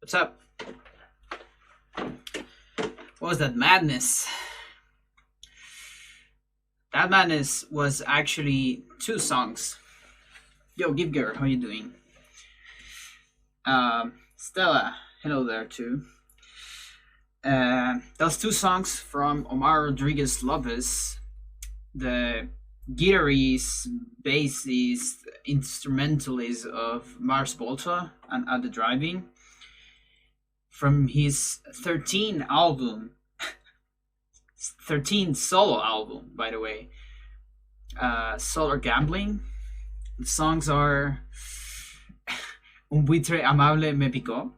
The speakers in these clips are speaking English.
What's up? What was that madness? That madness was actually 2 songs. Yo, Give Girl, how you doing? Stella, hello there too. Those 2 songs from Omar Rodriguez Lopez. The guitarist, bassist, instrumentalist of Mars Volta and At the Driving. From his 13 album, 13 solo album, by the way, Solar Gambling. The songs are Un buitre amable me picó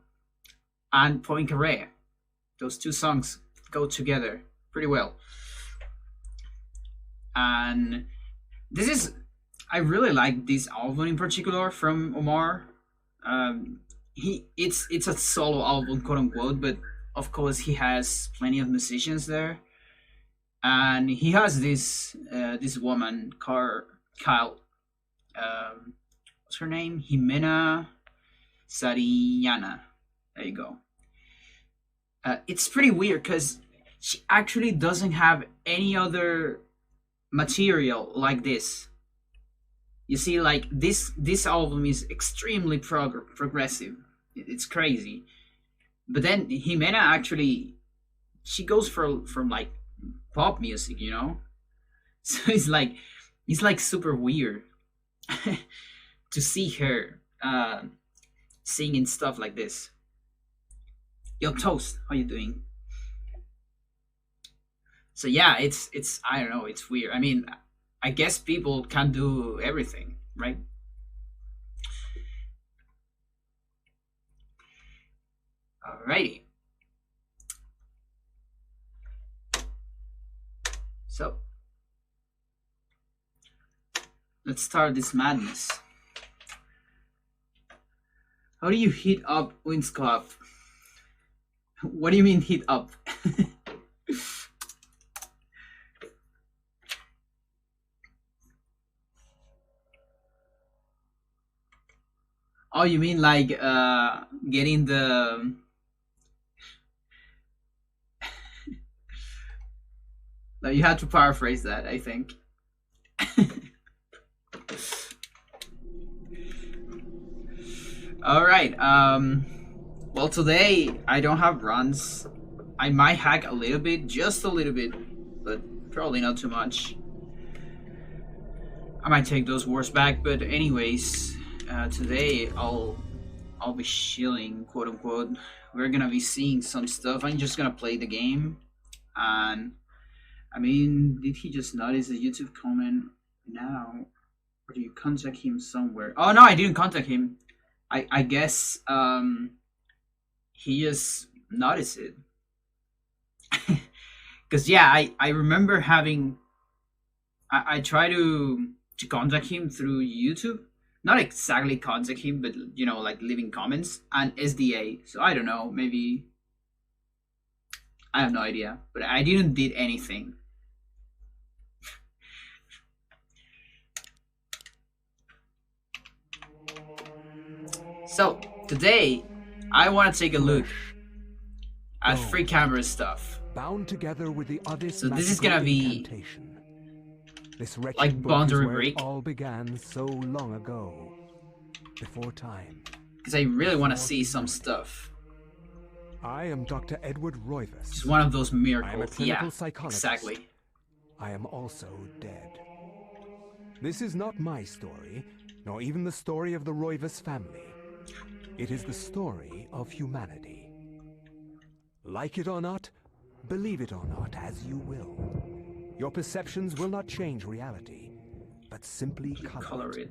and Poincaré. Those 2 songs go together pretty well. And I really like this album in particular from Omar. It's a solo album, quote unquote, but of course he has plenty of musicians there, and he has this woman, Kyle, what's her name? Jimena Sariñana. There you go. It's pretty weird because she actually doesn't have any other material like this. You see, like this album is extremely progressive. It's crazy. But then Jimena actually, she goes from like pop music, you know. So it's like super weird to see her singing stuff like this. Yo, Toast, how you doing? So yeah, it's I don't know, it's weird. I mean, I guess people can do everything, right? Alrighty. So let's start this madness. How do you heat up Wings Club? What do you mean heat up? Oh, you mean like getting the no, you had to paraphrase that, I think. All right. Well, today I don't have runs. I might hack a little bit, just a little bit, but probably not too much. I might take those words back, but anyways, today I'll be chilling, quote unquote. We're gonna be seeing some stuff. I'm just gonna play the game, and I mean, did he just notice the YouTube comment now, or do you contact him somewhere? Oh no, I didn't contact him. I guess he just noticed it. Cause yeah, I remember having I try to contact him through YouTube. Not exactly contact him, but you know, like leaving comments and SDA. So I don't know, maybe I have no idea. But I didn't did anything. So today I want to take a look at free camera stuff. Bound together with the so this is gonna be this like boundary break. All began so long ago, before time. Because I really want to see some stuff. I am Dr. Edward Roivas. Just one of those miracles. I am a clinical psychologist. Exactly. I am also dead. This is not my story, nor even the story of the Roivas family. It is the story of humanity. Like it or not, believe it or not, as you will. Your perceptions will not change reality, but simply color it.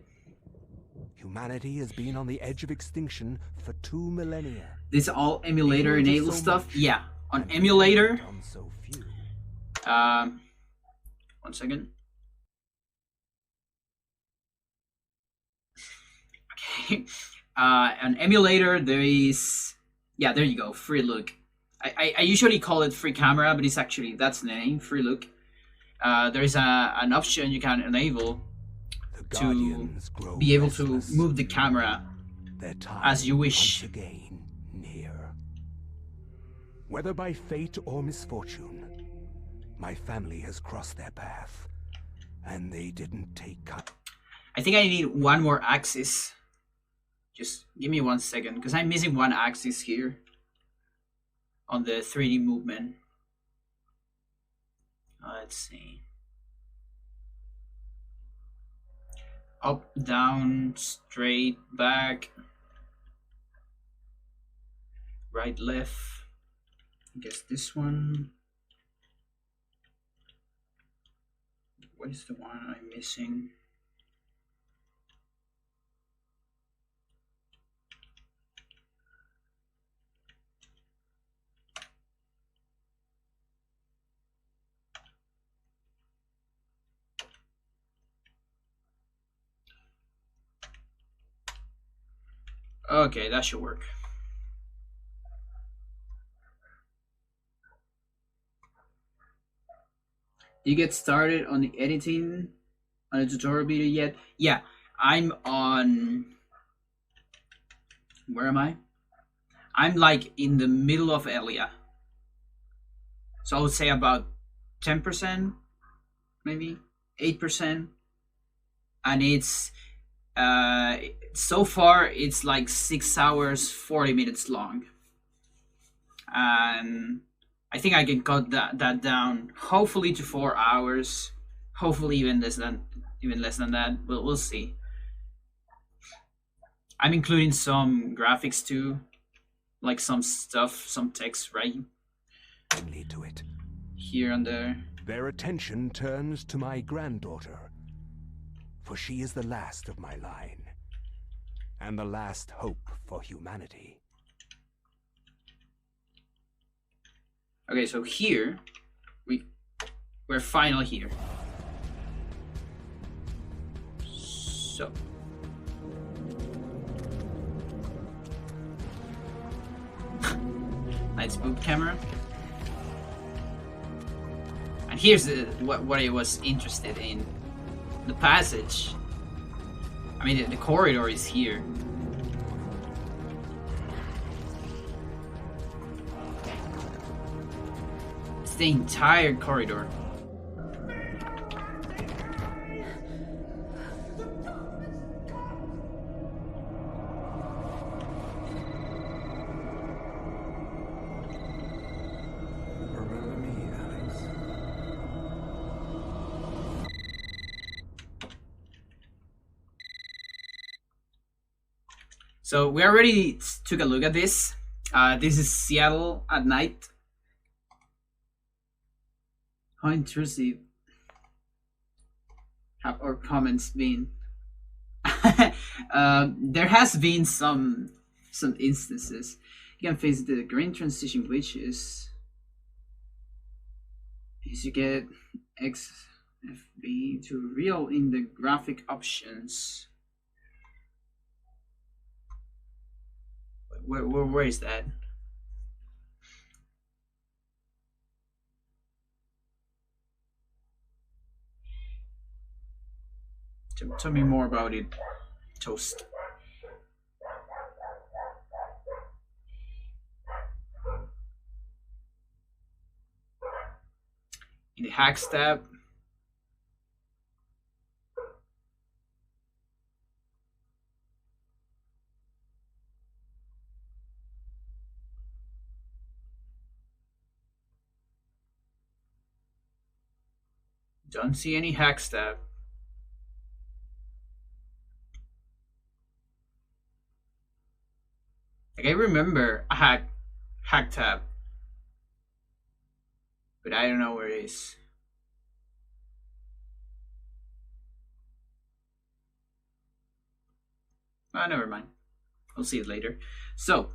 Humanity has been on the edge of extinction for 2 millennia. This all emulator enabled stuff? Yeah, on emulator. So few. 1 second. Okay. On emulator, there is, yeah, there you go, Freelook. I usually call it free camera, but it's actually, that's the name, Freelook. There is an option you can enable to be able to move the camera as you wish. Whether by fate or misfortune, my family has crossed their path, and they didn't take cut. I think I need one more axis. Just give me 1 second, because I'm missing one axis here on the 3D movement. Let's see. Up, down, straight, back, right, left. I guess this one. What is the one I'm missing? Okay, that should work. Did you get started on the editing on the tutorial video yet? Yeah, I'm on... Where am I? I'm like in the middle of Ellia. So I would say about 10%, maybe 8%. And it's... so far it's like 6 hours 40 minutes long, and I think I can cut that down hopefully to 4 hours, hopefully even less than that, but we'll see. I'm including some graphics too, like some stuff, some text right Lead to it. here and there. Their attention turns to my granddaughter, for she is the last of my line, and the last hope for humanity. Okay, so here, we're finally here. So. Nice boot camera. And here's what I was interested in. The passage. I mean, the corridor is here. It's the entire corridor. Remember me, Alex. So we already took a look at this. This is Seattle at night. How intrusive have our comments been? There has been some instances. You can face the green transition glitches. Is you get XFB to real in the graphic options. Where is that? Tell me more about it, Toast. In the hacks tab. Don't see any hacks tab. Like I remember a hack tab, but I don't know where it is. Never mind. We'll see it later. So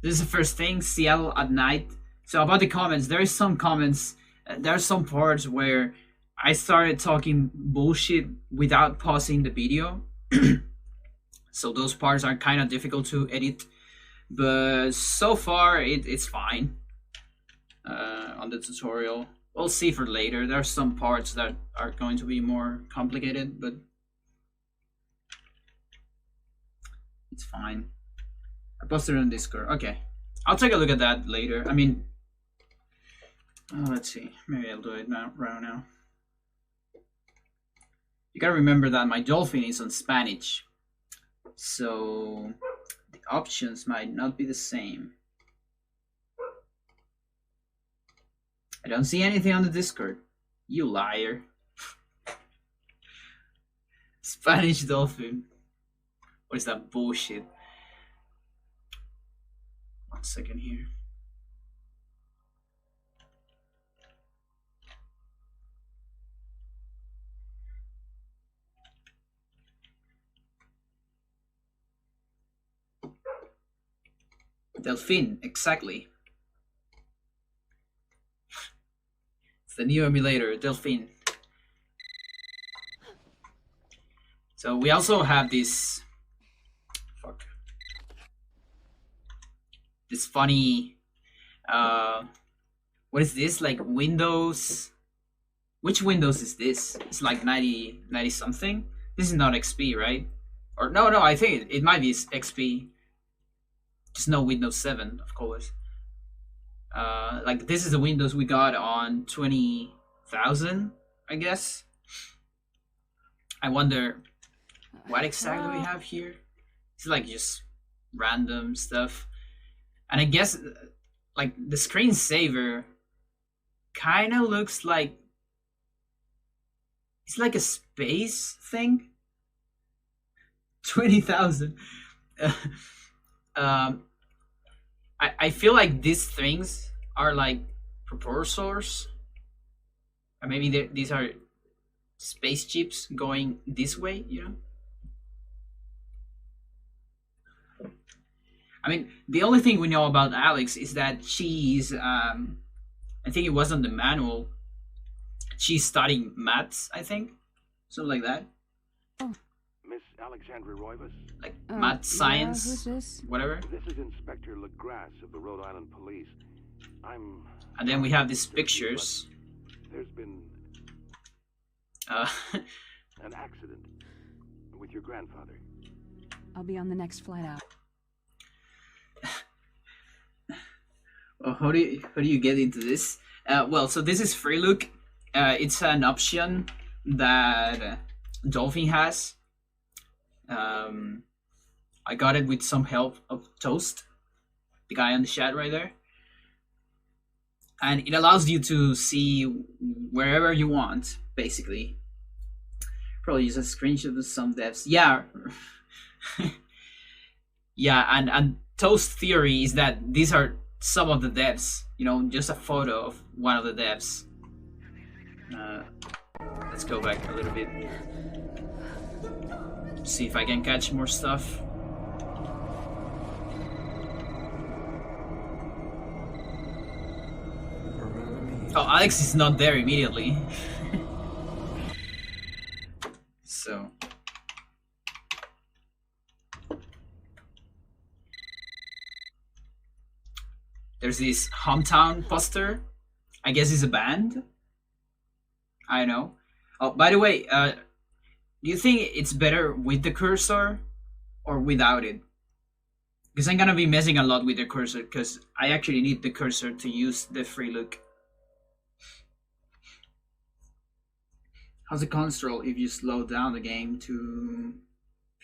this is the first thing, Seattle at night. So about the comments, there is some comments. There are some parts where I started talking bullshit without pausing the video. So those parts are kind of difficult to edit, but so far it's fine on the tutorial. We'll see for later. There are some parts that are going to be more complicated, but it's fine. I posted it on Discord. Okay, I'll take a look at that later. I mean, let's see. Maybe I'll do it now, right now. You gotta remember that my dolphin is on Spanish, so the options might not be the same. I don't see anything on the Discord. You liar. Spanish dolphin. What is that bullshit? 1 second here. Delphine, exactly. It's the new emulator, Delphine. So we also have this this funny what is this, like Windows? Which Windows is this? It's like 90 something. This is not XP, right? Or no, I think it might be XP. Just no Windows 7, of course. Like this is the Windows we got on 20,000, I guess. I wonder what exactly we have here. It's like just random stuff. And I guess like the screensaver kind of looks like it's like a space thing. 20,000. I feel like these things are like propulsors, or maybe these are spaceships going this way, you know? I mean, the only thing we know about Alex is that she's, I think it was on the manual, she's studying maths, I think. Something like that. Miss Alexandra Roivas? Like math, science, who's this? whatever. This is Inspector LeGrasse of the Rhode Island Police. And then we have these pictures. There's been an accident with your grandfather. I'll be on the next flight out. Well, how do you get into this? Well, so this is Freelook. It's an option that Dolphin has. I got it with some help of Toast, the guy on the chat right there. And it allows you to see wherever you want, basically. Probably use a screenshot of some devs. Yeah. Yeah, and Toast theory is that these are some of the devs, you know, just a photo of one of the devs. Let's go back a little bit. See if I can catch more stuff. Oh, Alex is not there immediately. So. There's this hometown poster. I guess it's a band. I don't know. Oh, by the way, do you think it's better with the cursor or without it? Because I'm gonna be messing a lot with the cursor because I actually need the cursor to use the Freelook. How's the control if you slow down the game to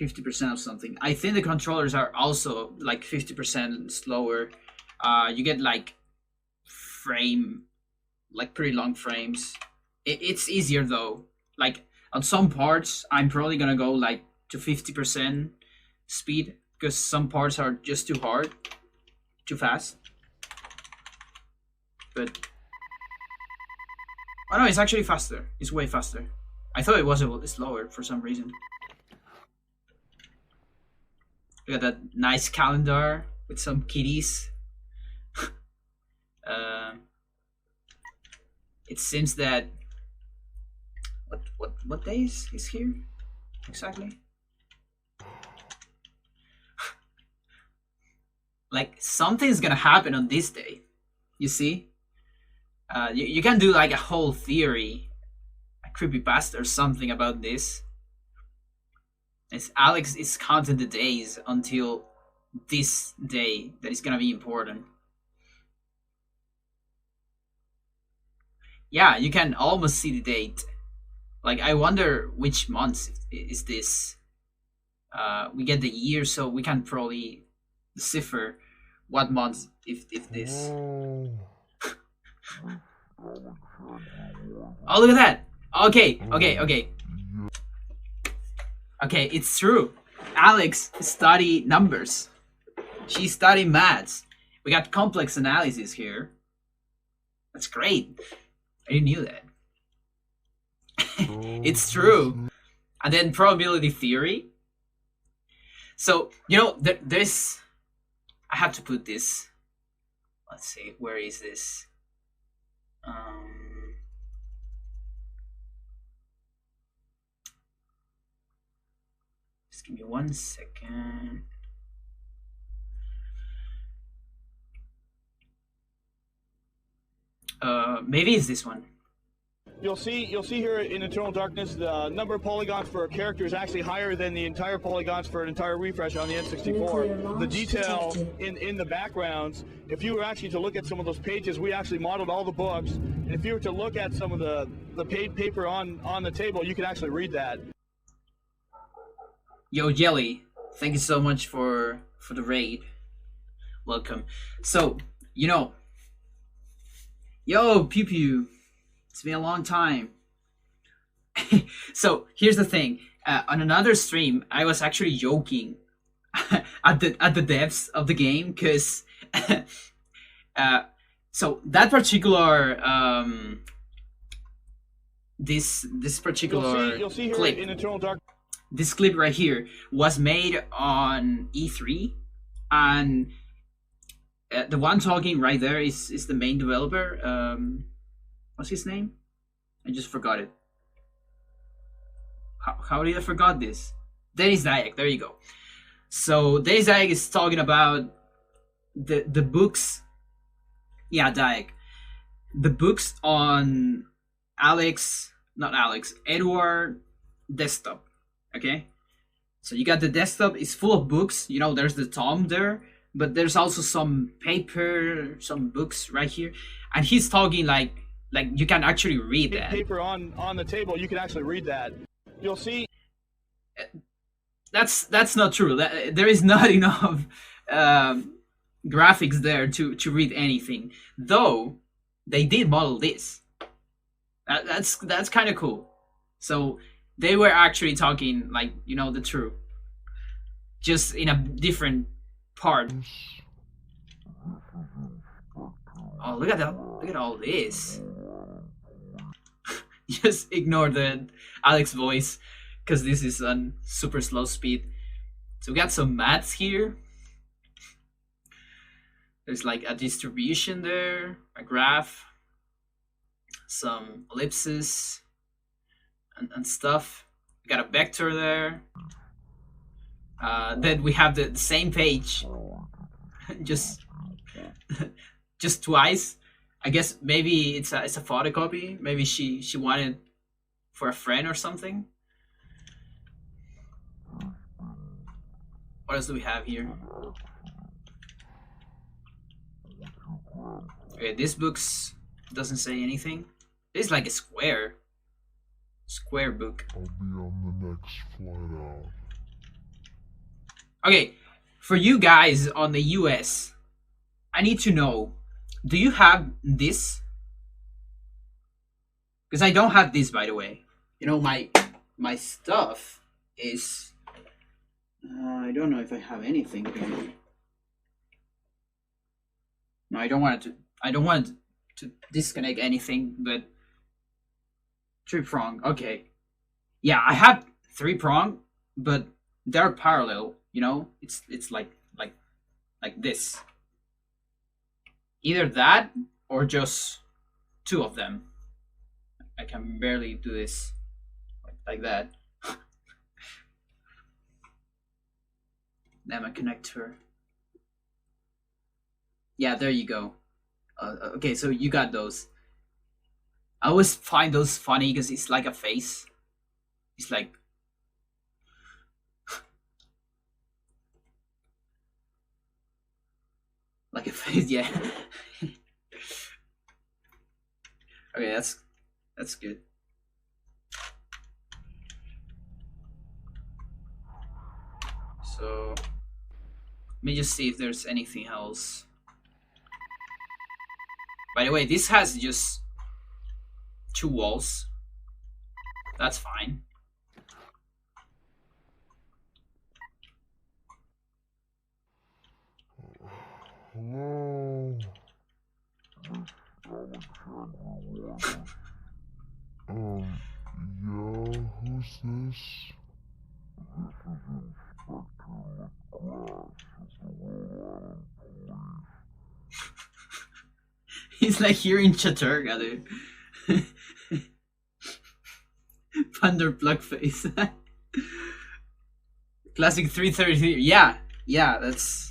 50% of something? I think the controllers are also like 50% slower. You get like pretty long frames. It's easier though. Like on some parts, I'm probably gonna go like to 50% speed because some parts are just too hard, too fast. But oh no, it's actually faster. It's way faster. I thought it was a little slower for some reason. Look at that nice calendar with some kitties. It seems that what days is here exactly? Like something's gonna happen on this day. You see? You can do like a whole theory, a creepypasta or something about this. As Alex is counting the days until this day that is gonna be important. Yeah, you can almost see the date. Like, I wonder which month is this. We get the year, so we can probably decipher what month if this. Oh, look at that. Okay. Okay, it's true. Alex studied numbers. She studied maths. We got complex analysis here. That's great. I didn't knew that. It's true. And then probability theory. So, you know, there's... I have to put this... Let's see, where is this? Just give me 1 second. Maybe it's this one. You'll see here in Eternal Darkness the number of polygons for a character is actually higher than the entire polygons for an entire refresh on the N64. The detail in the backgrounds, if you were actually to look at some of those pages, we actually modeled all the books, and if you were to look at some of the paid paper on the table, you could actually read that. Yo, Jelly, thank you so much for the raid. Welcome. So, you know, yo, Pew Pew. It's been a long time. So here's the thing. On another stream, I was actually joking at the depths of the game because so that particular this particular you'll see here clip in Eternal Dark. This clip right here was made on E3, and the one talking right there is the main developer. What's his name? I just forgot it. How did I forgot this? Dennis Dyack, there you go. So Dennis Dyack is talking about the books. Yeah, Dyack. The books on Edward desktop. Okay? So you got the desktop, it's full of books. You know, there's the tom there, but there's also some paper, some books right here. And he's talking like you can actually read that. Paper on the table, you can actually read that. You'll see. That's not true. There is not enough graphics there to read anything. Though they did model this. That's kind of cool. So they were actually talking like, you know, the truth, just in a different part. Oh, look at that! Look at all this. Just ignore the Alex voice because this is on super slow speed. So we got some maths here. There's like a distribution there, a graph, some ellipses and stuff. We got a vector there. Then we have the same page, just twice. I guess maybe it's a photocopy. Maybe she wanted for a friend or something. What else do we have here? Okay, this book's doesn't say anything. It's like a square book. I'll be on the next flight out. Okay, for you guys on the US, I need to know, do you have this? Because I don't have this, by the way. You know, my stuff is... I don't know if I have anything here. No, I don't want to disconnect anything, but... 3-prong, okay. Yeah, I have 3-prong, but they're parallel, you know? It's like this. Either that or just 2 of them. I can barely do this like that. Then I connect her. Yeah, there you go. Okay, so you got those. I always find those funny because it's like a face. It's like... Like a face, yeah. Okay, that's good. So let me just see if there's anything else. By the way, this has just 2 walls. That's fine. Hello? Yeah, who's this? He's like here in Chaturga, dude. Thunder plug face. Classic 333. Yeah, that's...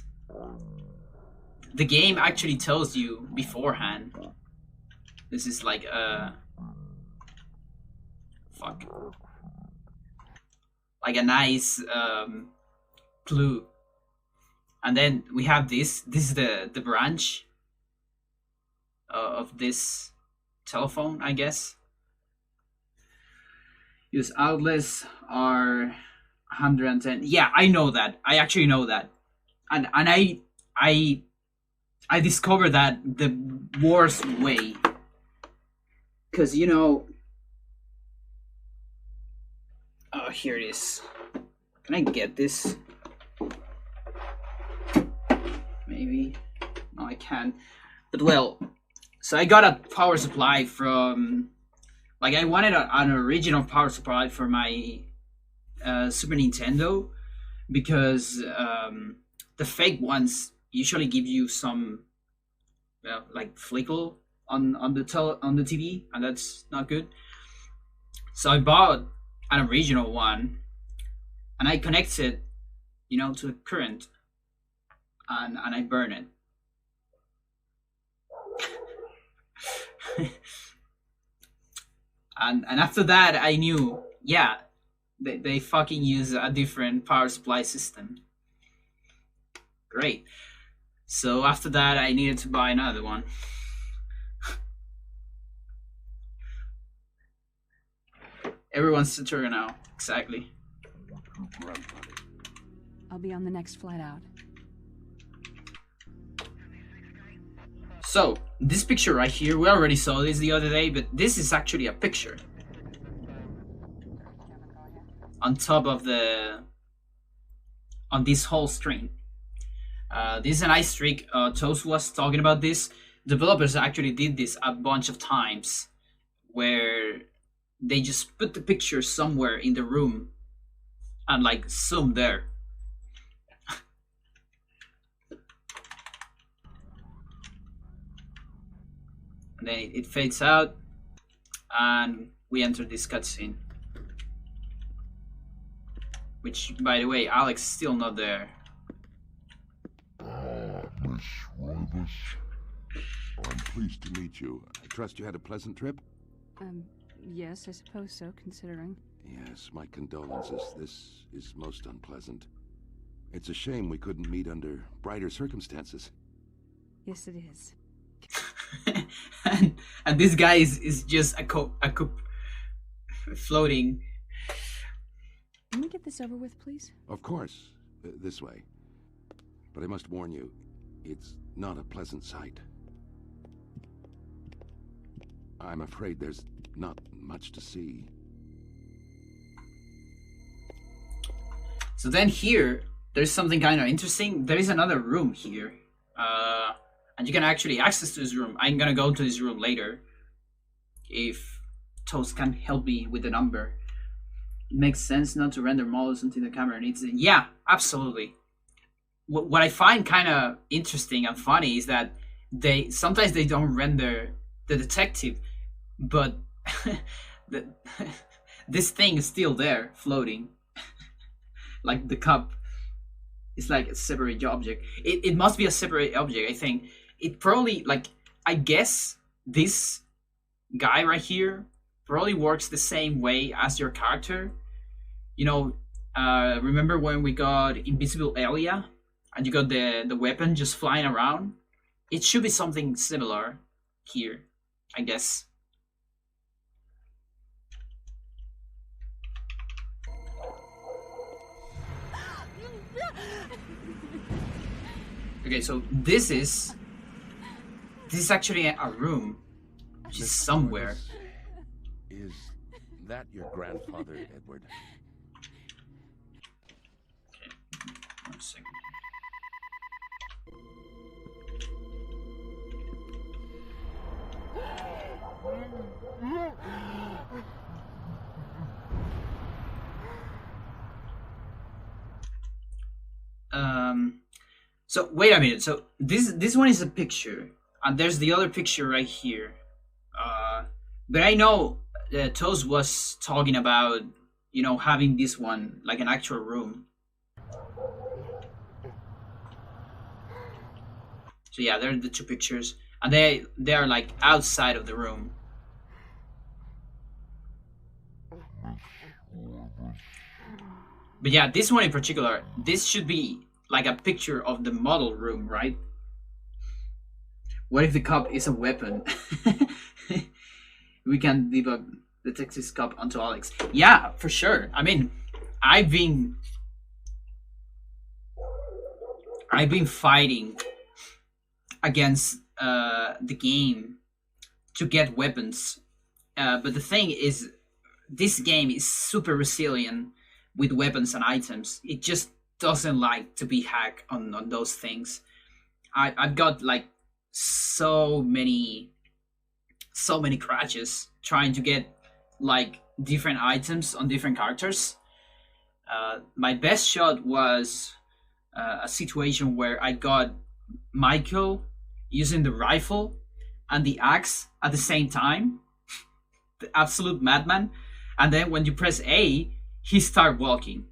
The game actually tells you beforehand. This is like fuck. Like a nice clue. And then we have this. This is the branch of this telephone, I guess. Use outlets are 110. Yeah, I know that. I actually know that. And I discovered that the worst way. Cause you know, oh, here it is. Can I get this? Maybe. No, I can't. But well, so I got a power supply from, like, I wanted an original power supply for my Super Nintendo, because the fake ones usually give you some like flickle on the TV, and that's not good. So I bought an original one, and I connected, you know, to the current, and I burn it. and after that I knew, yeah, they fucking use a different power supply system. Great. So after that I needed to buy another one. Everyone's Saturn now, exactly. I'll be on the next flight out. So, this picture right here, we already saw this the other day, but this is actually a picture. On top of on this whole screen. This is a nice trick. Toast was talking about this. Developers actually did this a bunch of times, where they just put the picture somewhere in the room and like zoom there. And then it fades out, and we enter this cutscene. Which, by the way, Alex is still not there. Miss Rivers. Oh, I'm pleased to meet you. I trust you had a pleasant trip? Yes, I suppose so, considering. Yes, my condolences. This is most unpleasant. It's a shame we couldn't meet under brighter circumstances. Yes, it is. and this guy is just a coop floating. Can we get this over with, please? Of course. This way. But I must warn you, it's not a pleasant sight. I'm afraid there's not much to see. So then here, there's something kind of interesting. There is another room here. And you can actually access to this room. I'm gonna go to this room later. If Toast can help me with the number. It makes sense not to render models until the camera needs it. Yeah, absolutely. What I find kind of interesting and funny is that sometimes they don't render the detective, but this thing is still there, floating. Like the cup. It's like a separate object. It must be a separate object, I think. It probably, like, I guess this guy right here probably works the same way as your character. You know, remember when we got Invisible Ellia? And you got the weapon just flying around? it should be something similar here, I guess. Okay, so this is actually a room, which is somewhere. Is that your grandfather, Edward? Okay, 1 second. So wait a minute. So this one is a picture, and there's the other picture right here. But I know Toast was talking about, you know, having this one like an actual room. So yeah, they're the two pictures, and they are like outside of the room. But yeah, this one in particular, this should be like a picture of the model room, right? What if the cup is a weapon? We can debug the Texas cup onto Alex. Yeah, for sure. I mean, I've been fighting against the game to get weapons. But the thing is, this game is super resilient with weapons and items. It just doesn't like to be hacked on those things. I've got like so many crashes trying to get like different items on different characters. My best shot was a situation where I got Michael using the rifle and the axe at the same time. The absolute madman. And then when you press A, he started walking.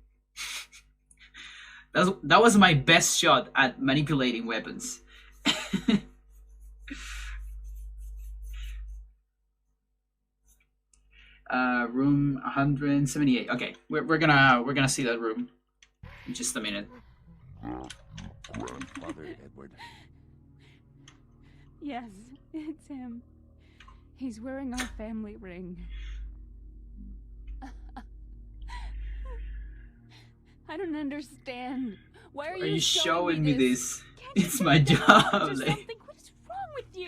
That was my best shot at manipulating weapons. Room 178. Okay, we're gonna see that room in just a minute. Grandfather, Edward. Yes, it's him. He's wearing our family ring. I don't understand. Why are you showing me this? Can't It's you my do job. that? Like, Something. What is wrong with you?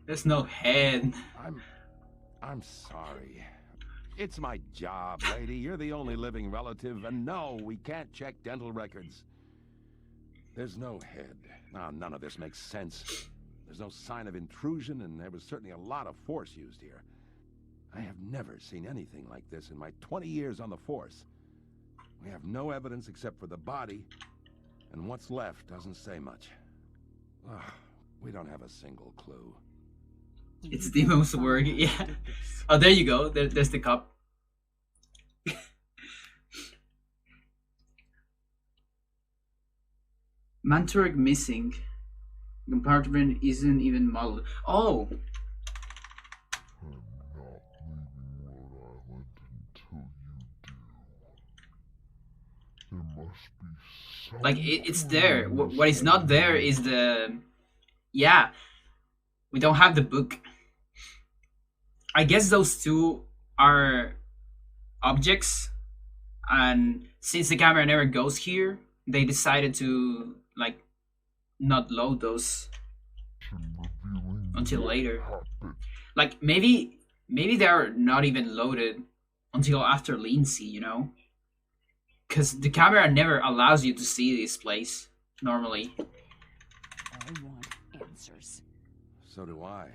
there's no head. I'm sorry. It's my job, lady. You're the only living relative, and no, we can't check dental records. There's no head. Now, none of this makes sense. There's no sign of intrusion, and there was certainly a lot of force used here. I have never seen anything like this in my 20 years on the force. We have no evidence except for the body, and what's left doesn't say much. Ugh, we don't have a single clue. It's Demon's work, yeah. Oh, there you go. There's the cup. Mantorg missing. Compartment isn't even modeled. Oh! I'm not leaving Rhode Island until you do. There must be some Like, it's there. What is not there is the... Yeah. We don't have the book. I guess those two are objects. And since the camera never goes here, they decided to, like, not load those until later. Like, maybe they're not even loaded until after Lindsay, you know? Because the camera never allows you to see this place, normally. I want answers. So do I.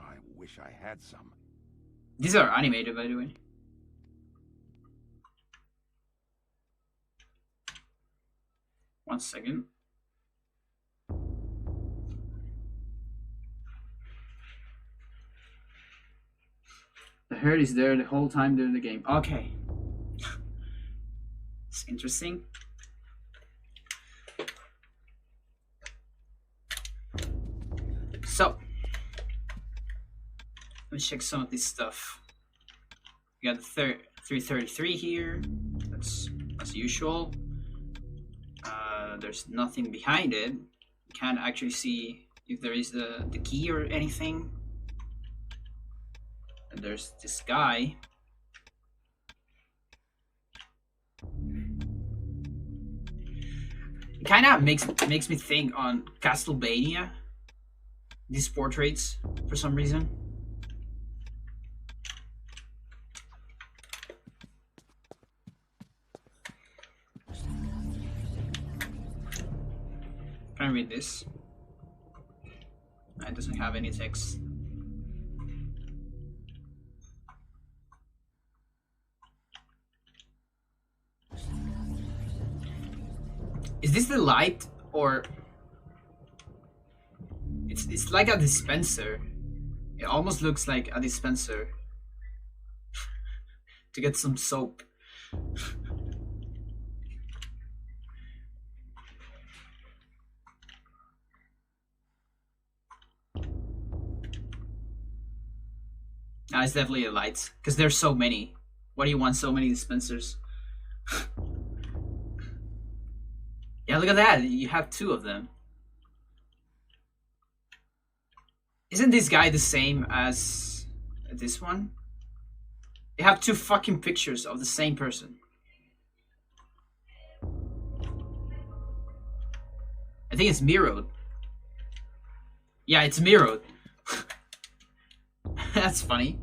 I wish I had some. These are animated, by the way. One second. The herd is there the whole time during the game. Okay. It's interesting. So, let me check some of this stuff. We got the 333 here. That's as usual. There's nothing behind it. Can't actually see if there is the key or anything. And there's this guy. It kind of makes me think on Castlevania. These portraits, for some reason. Can I read this? It doesn't have any text. Is this the light, or it's like a dispenser? It almost looks like a dispenser to get some soap. Nah, it's definitely the lights, because there's so many. Why do you want so many dispensers? Yeah, look at that. You have 2 of them. Isn't this guy the same as this one? You have 2 fucking pictures of the same person. I think it's mirrored. Yeah, it's mirrored. That's funny.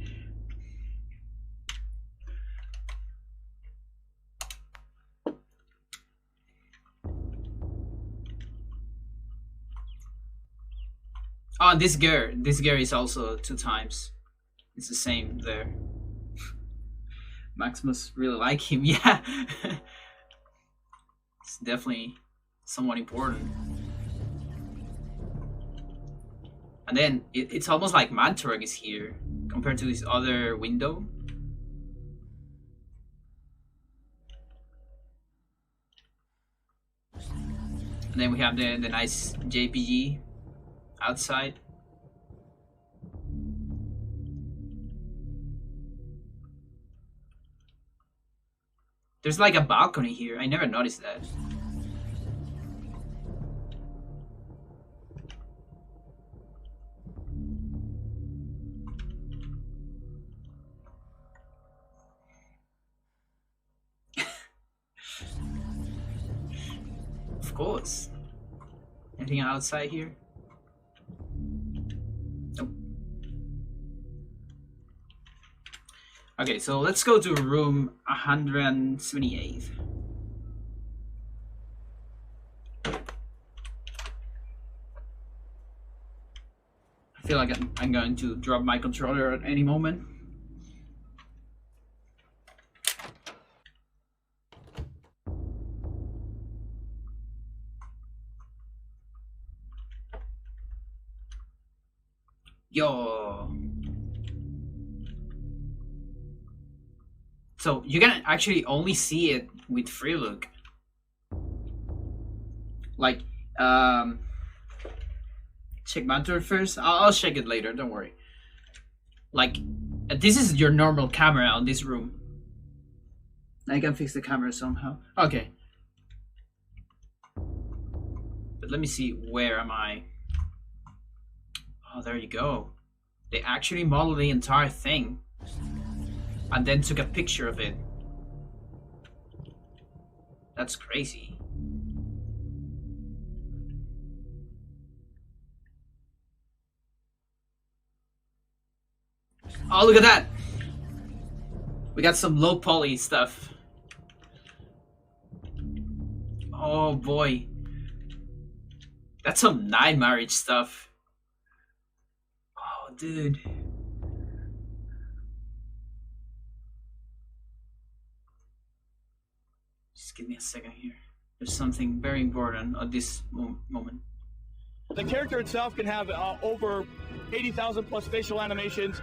Oh, this girl is also 2 times. It's the same there. Max must really like him, yeah. It's definitely somewhat important. And then it's almost like Mantorg is here compared to this other window. And then we have the nice JPG outside. There's like a balcony here. I never noticed that. Of course. Anything outside here? Nope. Okay, so let's go to room 178. I feel like I'm going to drop my controller at any moment. Yo. So you can actually only see it with Freelook. Like, check Mantor first. I'll check it later. Don't worry. Like, this is your normal camera on this room. I can fix the camera somehow. Okay. But let me see. Where am I? Oh, there you go. They actually modeled the entire thing and then took a picture of it. That's crazy. Oh, look at that! We got some low poly stuff. Oh boy. That's some night marriage stuff. Oh, dude. Just give me a second here. There's something very important at this moment. The character itself can have over 80,000 plus facial animations.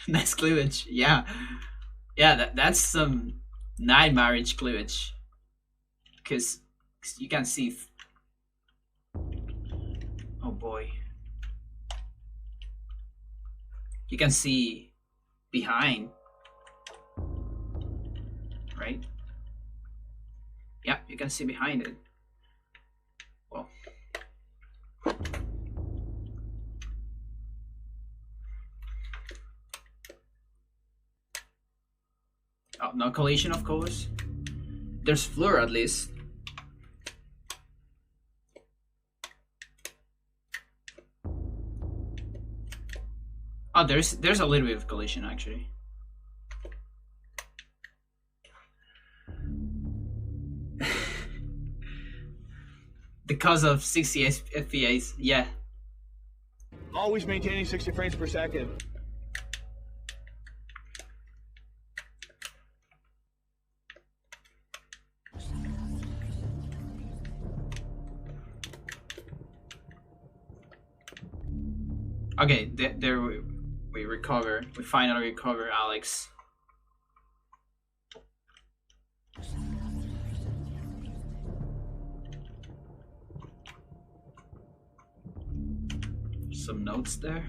Nice cleavage, yeah. Yeah, that's some night marriage cleavage. Because you can see. Oh boy. You can see behind. Right? Yeah, you can see behind it. Well. Oh, no collision, of course. There's floor at least. Oh, there's a little bit of collision actually. Because of 60 FPS, yeah. Always maintaining 60 frames per second. Okay, there we recover. We finally recover Alex. Some notes there.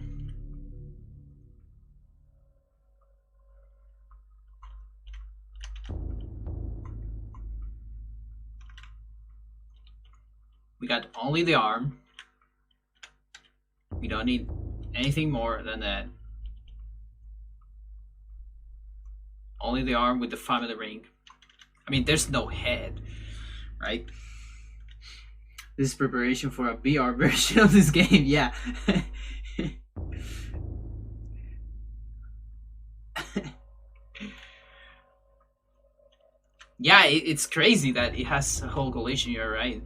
We got only the arm. We don't need anything more than that. Only the arm with the family ring. I mean, there's no head, right? This is preparation for a VR version of this game, yeah. Yeah, it's crazy that it has a whole collision, you're right.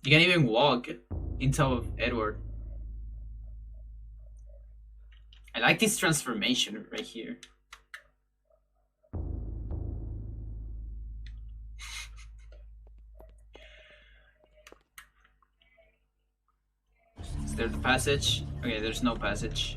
You can even walk in top of Edward. I like this transformation right here. Is there the passage? Okay, there's no passage.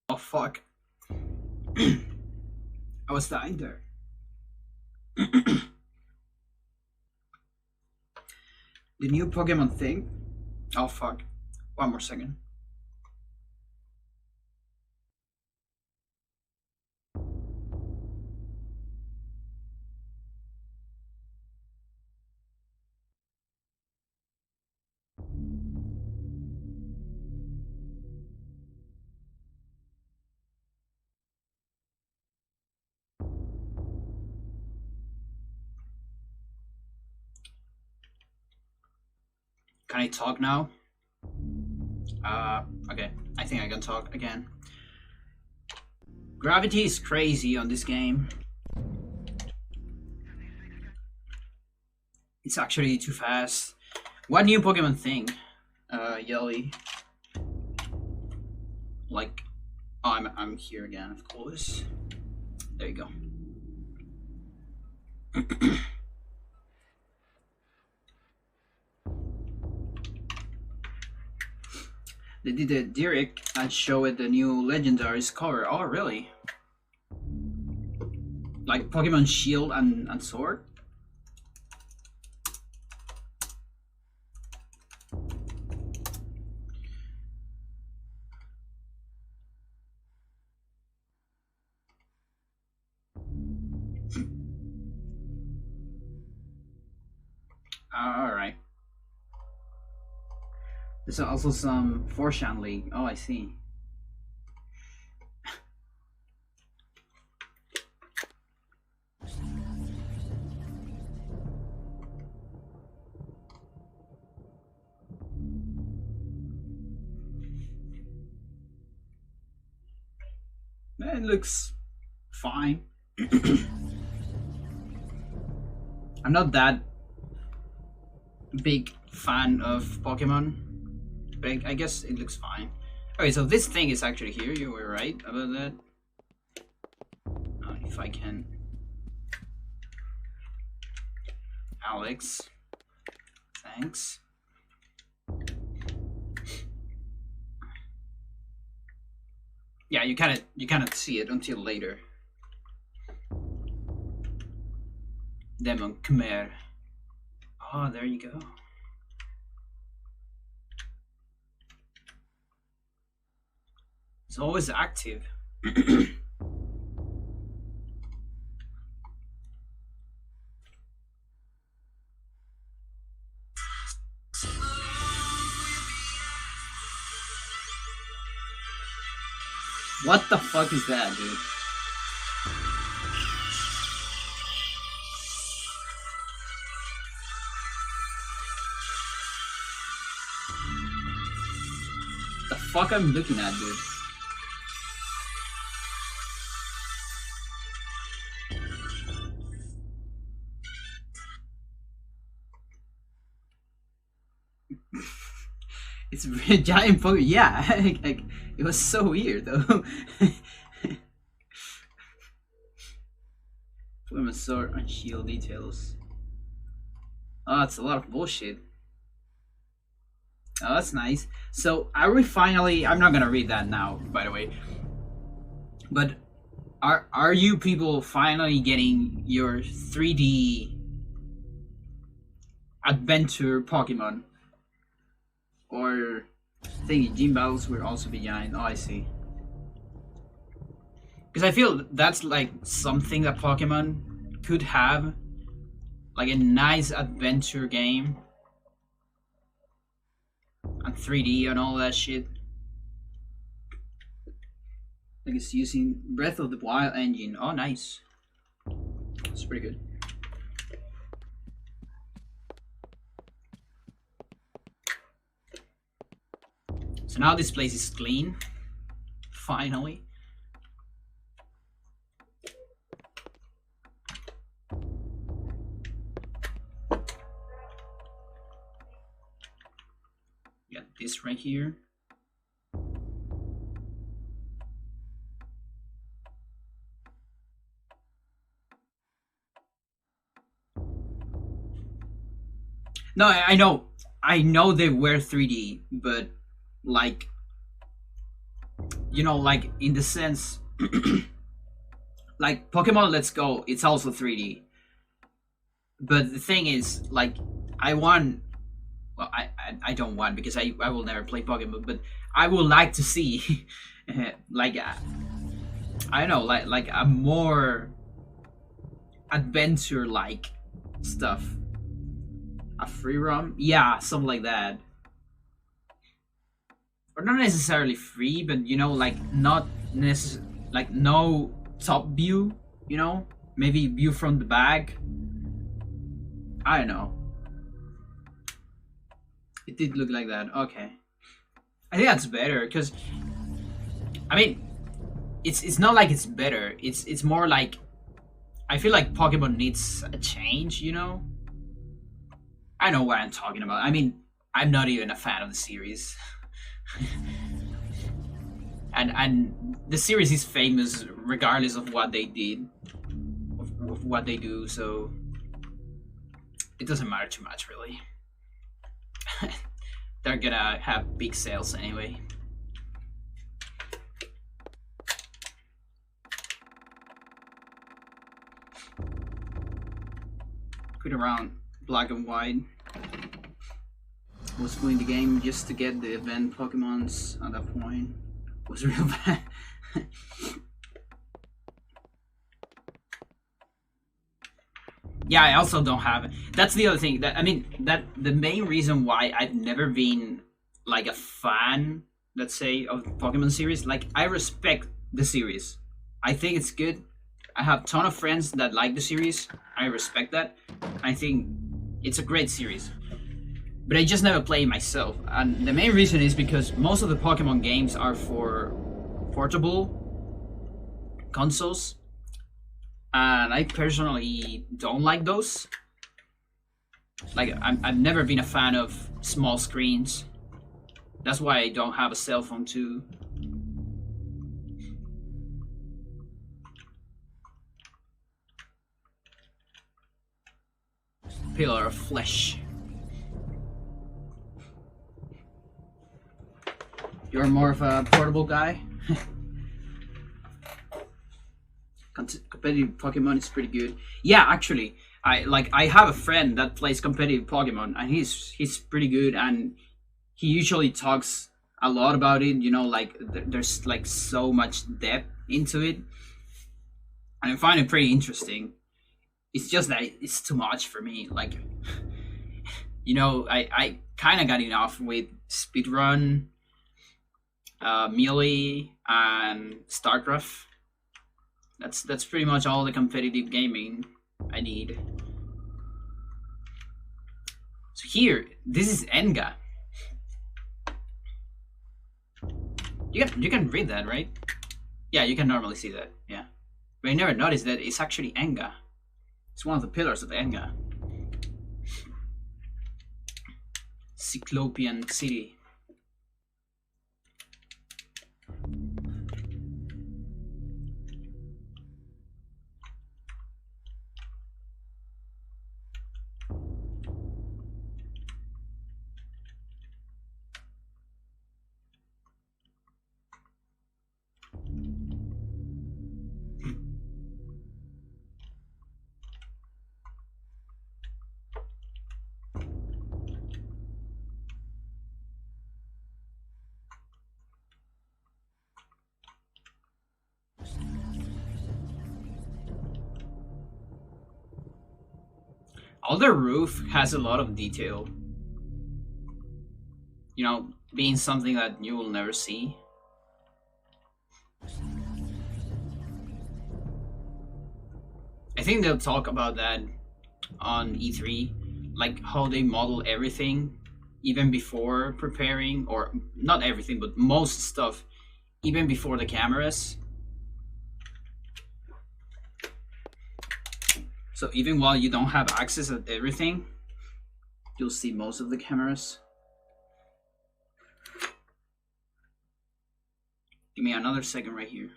Oh fuck. I was dying there. The new Pokemon thing? Oh fuck. One more second. Can I talk now? Okay. I think I can talk again. Gravity is crazy on this game. It's actually too fast. What new Pokemon thing? Yelly. Like, oh, I'm here again, of course. There you go. They did a direct and showed the new legendaries cover. Oh, really? Like Pokemon Shield and Sword? Alright. There's also some foreshadowing. Oh, I see. It looks fine. I'm not that big fan of Pokemon, but I guess it looks fine. Okay, so this thing is actually here. You were right about that. If I can... Alex. Thanks. Yeah, you cannot see it until later. Demon Khmer. Oh, there you go. It's always active. What the fuck is that, dude? The fuck I'm looking at, dude? It's a giant Pokemon. Yeah, like, it was so weird though. Pokemon Sword and Shield details. Oh, that's a lot of bullshit. Oh, that's nice. So, are we finally... I'm not gonna read that now, by the way. But, are you people finally getting your 3D adventure Pokemon? Or thingy, gym battles will also be behind. Oh, I see. Because I feel that's like something that Pokemon could have. Like a nice adventure game. And 3D and all that shit. Like it's using Breath of the Wild engine. Oh, nice. That's pretty good. So now this place is clean. Finally. Got this right here. No, I know. I know they were 3D, but like, you know, like in the sense like Pokemon Let's Go, it's also 3D, but the thing is, like, I want, well, I don't want, because I will never play Pokemon, but I would like to see like I don't know, like a more adventure like stuff. A free roam, yeah, something like that. Or not necessarily free, but you know, like not like no top view, you know, maybe view from the back. I don't know. It did look like that. Okay, I think that's better, because I mean, it's not like it's better. It's more like I feel like Pokemon needs a change, you know. I know what I'm talking about. I mean, I'm not even a fan of the series. and the series is famous regardless of what they did, of what they do, so it doesn't matter too much, really. They're gonna have big sales anyway. Quit around Black and White. Was playing the game just to get the event Pokemons at that point. Was real bad. Yeah, I also don't have it. That's the other thing. That I mean, that the main reason why I've never been like a fan, let's say, of the Pokemon series. Like, I respect the series. I think it's good. I have a ton of friends that like the series. I respect that. I think it's a great series. But I just never play myself. And the main reason is because most of the Pokemon games are for portable consoles, and I personally don't like those. Like, I've never been a fan of small screens. That's why I don't have a cell phone too. Pillar of flesh. You're more of a portable guy. Competitive Pokemon is pretty good. Yeah, actually, I have a friend that plays competitive Pokemon, and he's pretty good, and he usually talks a lot about it. You know, like there's like so much depth into it, and I find it pretty interesting. It's just that it's too much for me. Like, you know, I kind of got enough with speedrun, Melee, and StarCraft. That's pretty much all the competitive gaming I need. So here, this is Enga. You can read that, right? Yeah, you can normally see that. Yeah, but I never noticed that it's actually Enga. It's one of the pillars of Enga. Cyclopean City. All the roof has a lot of detail. You know, being something that you will never see. I think they'll talk about that on E3, like how they model everything even before preparing, or not everything, but most stuff even before the cameras. So even while you don't have access to everything, you'll see most of the cameras. Give me another second right here.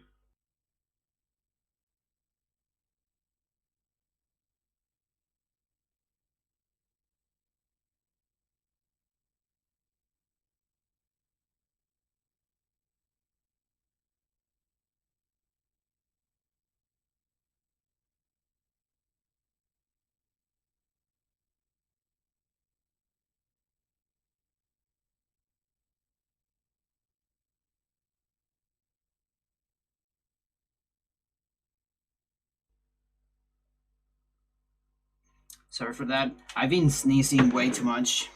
Sorry for that. I've been sneezing way too much.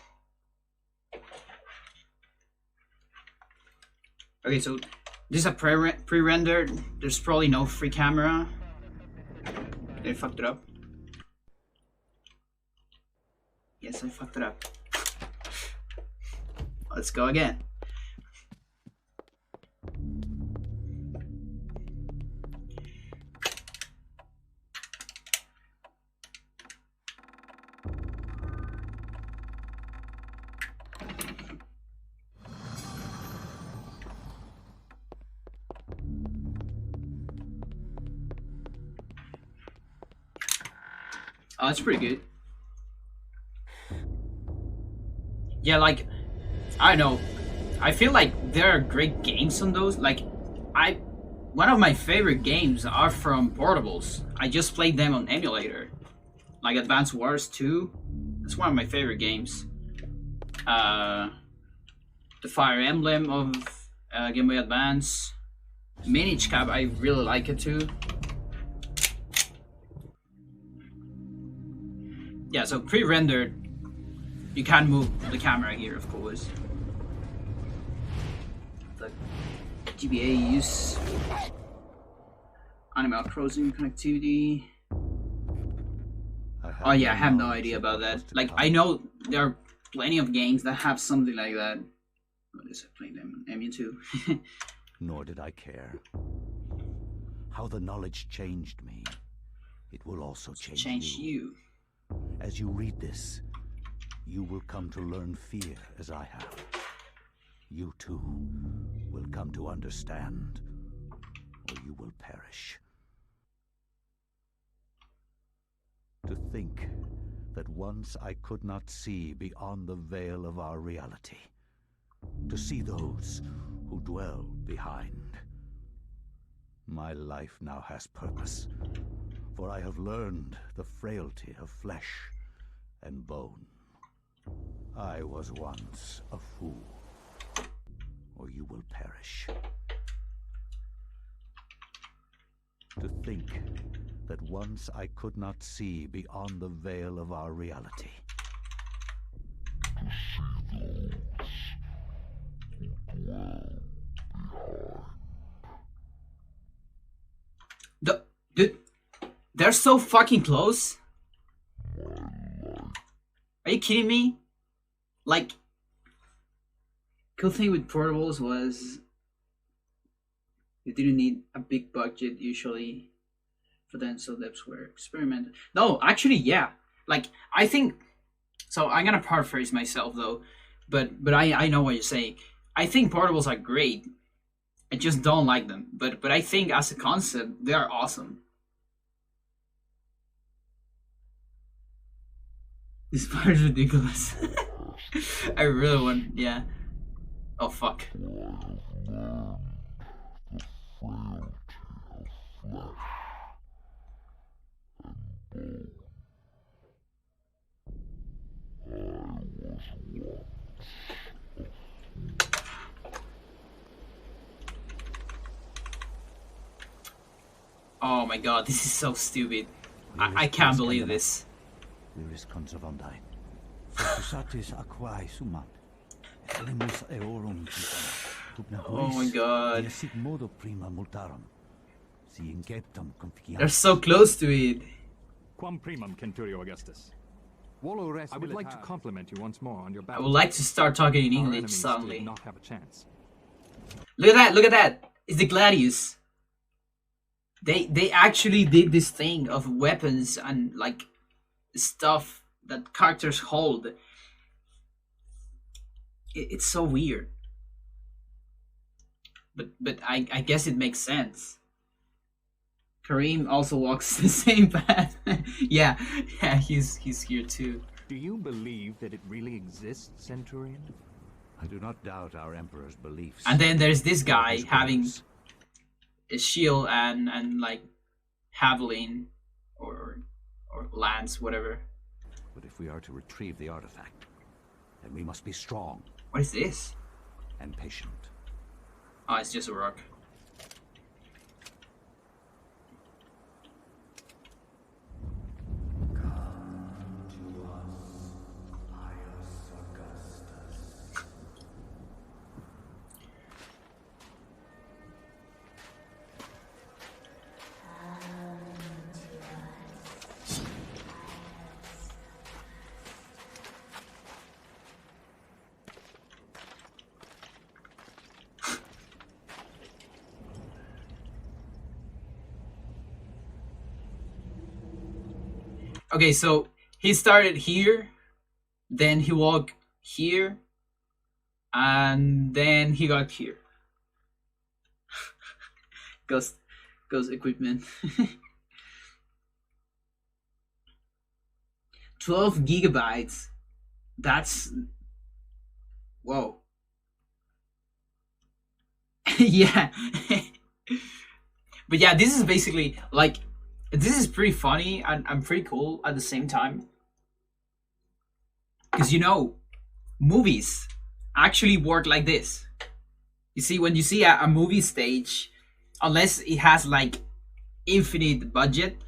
Okay, so this is a pre-rendered. There's probably no free camera. I fucked it up. Yes, I fucked it up. Let's go again. Oh, that's pretty good. Yeah, like, I don't know. I feel like there are great games on those. Like, one of my favorite games are from portables. I just played them on emulator. Like Advance Wars 2. That's one of my favorite games. The Fire Emblem of Game Boy Advance. Minish Cap, I really like it too. Yeah, so pre-rendered, you can move the camera here, of course. The GBA use Animal Crossing connectivity. Oh yeah, I have no idea about that. Like, I know there are plenty of games that have something like that. What is I playing them on Emu 2? Nor did I care. how the knowledge changed me, it will also Change you. As you read this, you will come to learn fear as I have. You too will come to understand, or you will perish. To think that once I could not see beyond the veil of our reality, to see those who dwell behind. My life now has purpose, for I have learned the frailty of flesh and bone. I was once a fool, or you will perish. To think that once I could not see beyond the veil of our reality. Dude, they're so fucking close. Are you kidding me? Like, cool thing with portables was you didn't need a big budget usually for them, so that's where experimented. No, actually, yeah. Like, I think so. I'm gonna paraphrase myself though, but I know what you're saying. I think portables are great. I just don't like them. But I think as a concept, they are awesome. This part is ridiculous. I really want, yeah. Oh fuck. Oh my god, this is so stupid. I can't believe this. Oh my god. They're so close to it. Quam primum, Centurio Augustus. I would like to compliment you once more on your I battle. would like to start talking in Our English enemies suddenly. did not have a chance. Look at that, look at that. It's the Gladius. They actually did this thing of weapons and like stuff that characters hold. It's so weird. But I guess it makes sense. Kareem also walks the same path. yeah, he's here too. Do you believe that it really exists, Centurion? I do not doubt our Emperor's beliefs. And then there's this guy His having orders. a shield and like javelin or lance, whatever. But if we are to retrieve the artifact, then we must be strong What is this? and patient. Oh, it's just a rock. Okay, so he started here, then he walked here, and then he got here. Ghost equipment. 12 gigabytes. That's... Whoa. yeah. But yeah, this is basically like... This is pretty funny and pretty cool at the same time. Because, you know, movies actually work like this. You see, when you see a movie stage, unless it has, like, infinite budget,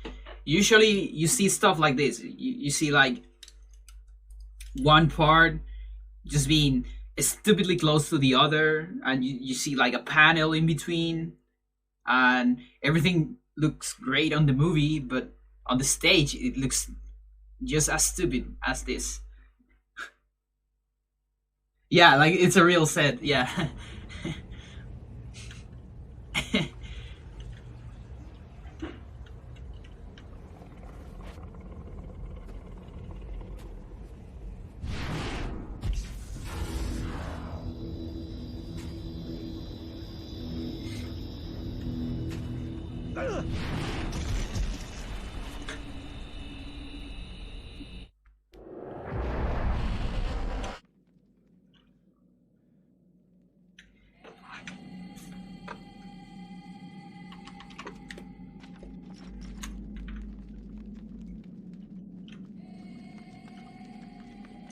usually you see stuff like this. You see, like, one part just being stupidly close to the other, and you see, like, a panel in between, and everything looks great on the movie, but on the stage it looks just as stupid as this. Yeah, like it's a real set, yeah.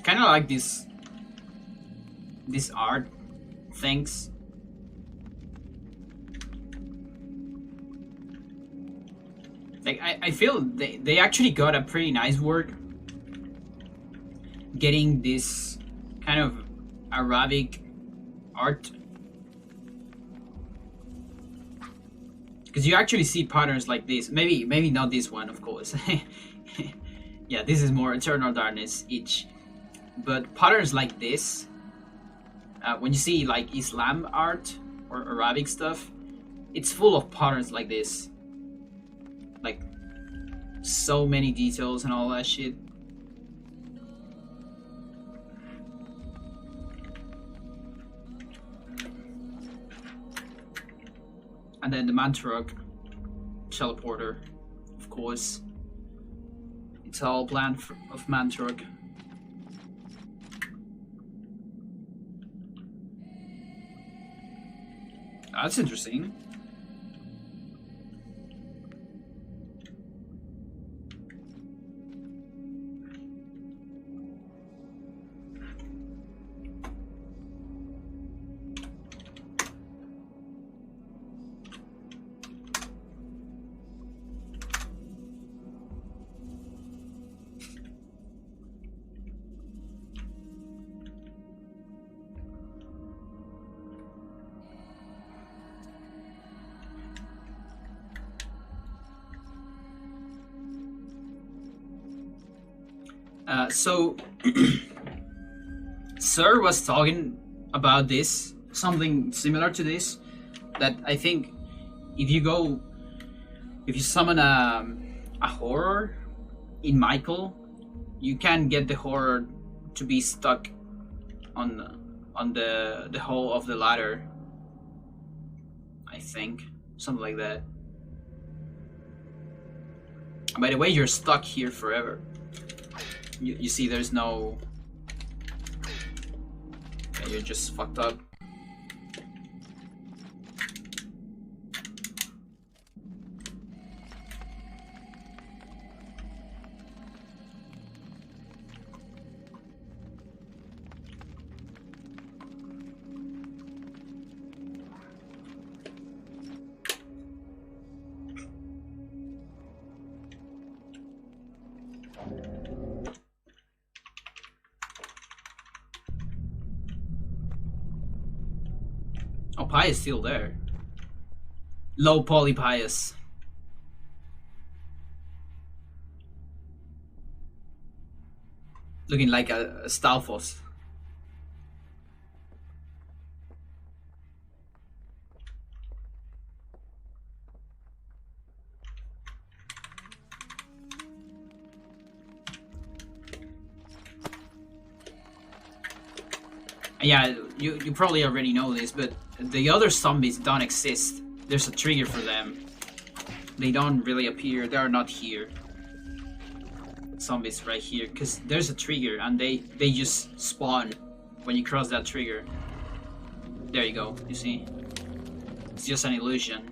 Kind of like this art things. Like I feel they actually got a pretty nice work getting this kind of Arabic art, because you actually see patterns like this. Maybe not this one, of course. Yeah, this is more Eternal Darkness each. But patterns like this, when you see like Islam art or Arabic stuff, it's full of patterns like this. Like, so many details and all that shit. And then the Mantarok teleporter, of course. It's all planned of Mantarok. That's interesting. So Sir was talking about this, something similar to this, that I think if you summon a horror in Michael, you can get the horror to be stuck on the hole of the ladder. I think something like that. By the way, you're stuck here forever. You see, there's no... Yeah, you're just fucked up. Oh, Pi is still there. Low poly Pius. Looking like a Stalfos. Yeah, you probably already know this, but the other zombies don't exist. There's a trigger for them. They don't really appear. They are not here. Zombies right here, because there's a trigger and they just spawn when you cross that trigger. There you go, you see? It's just an illusion.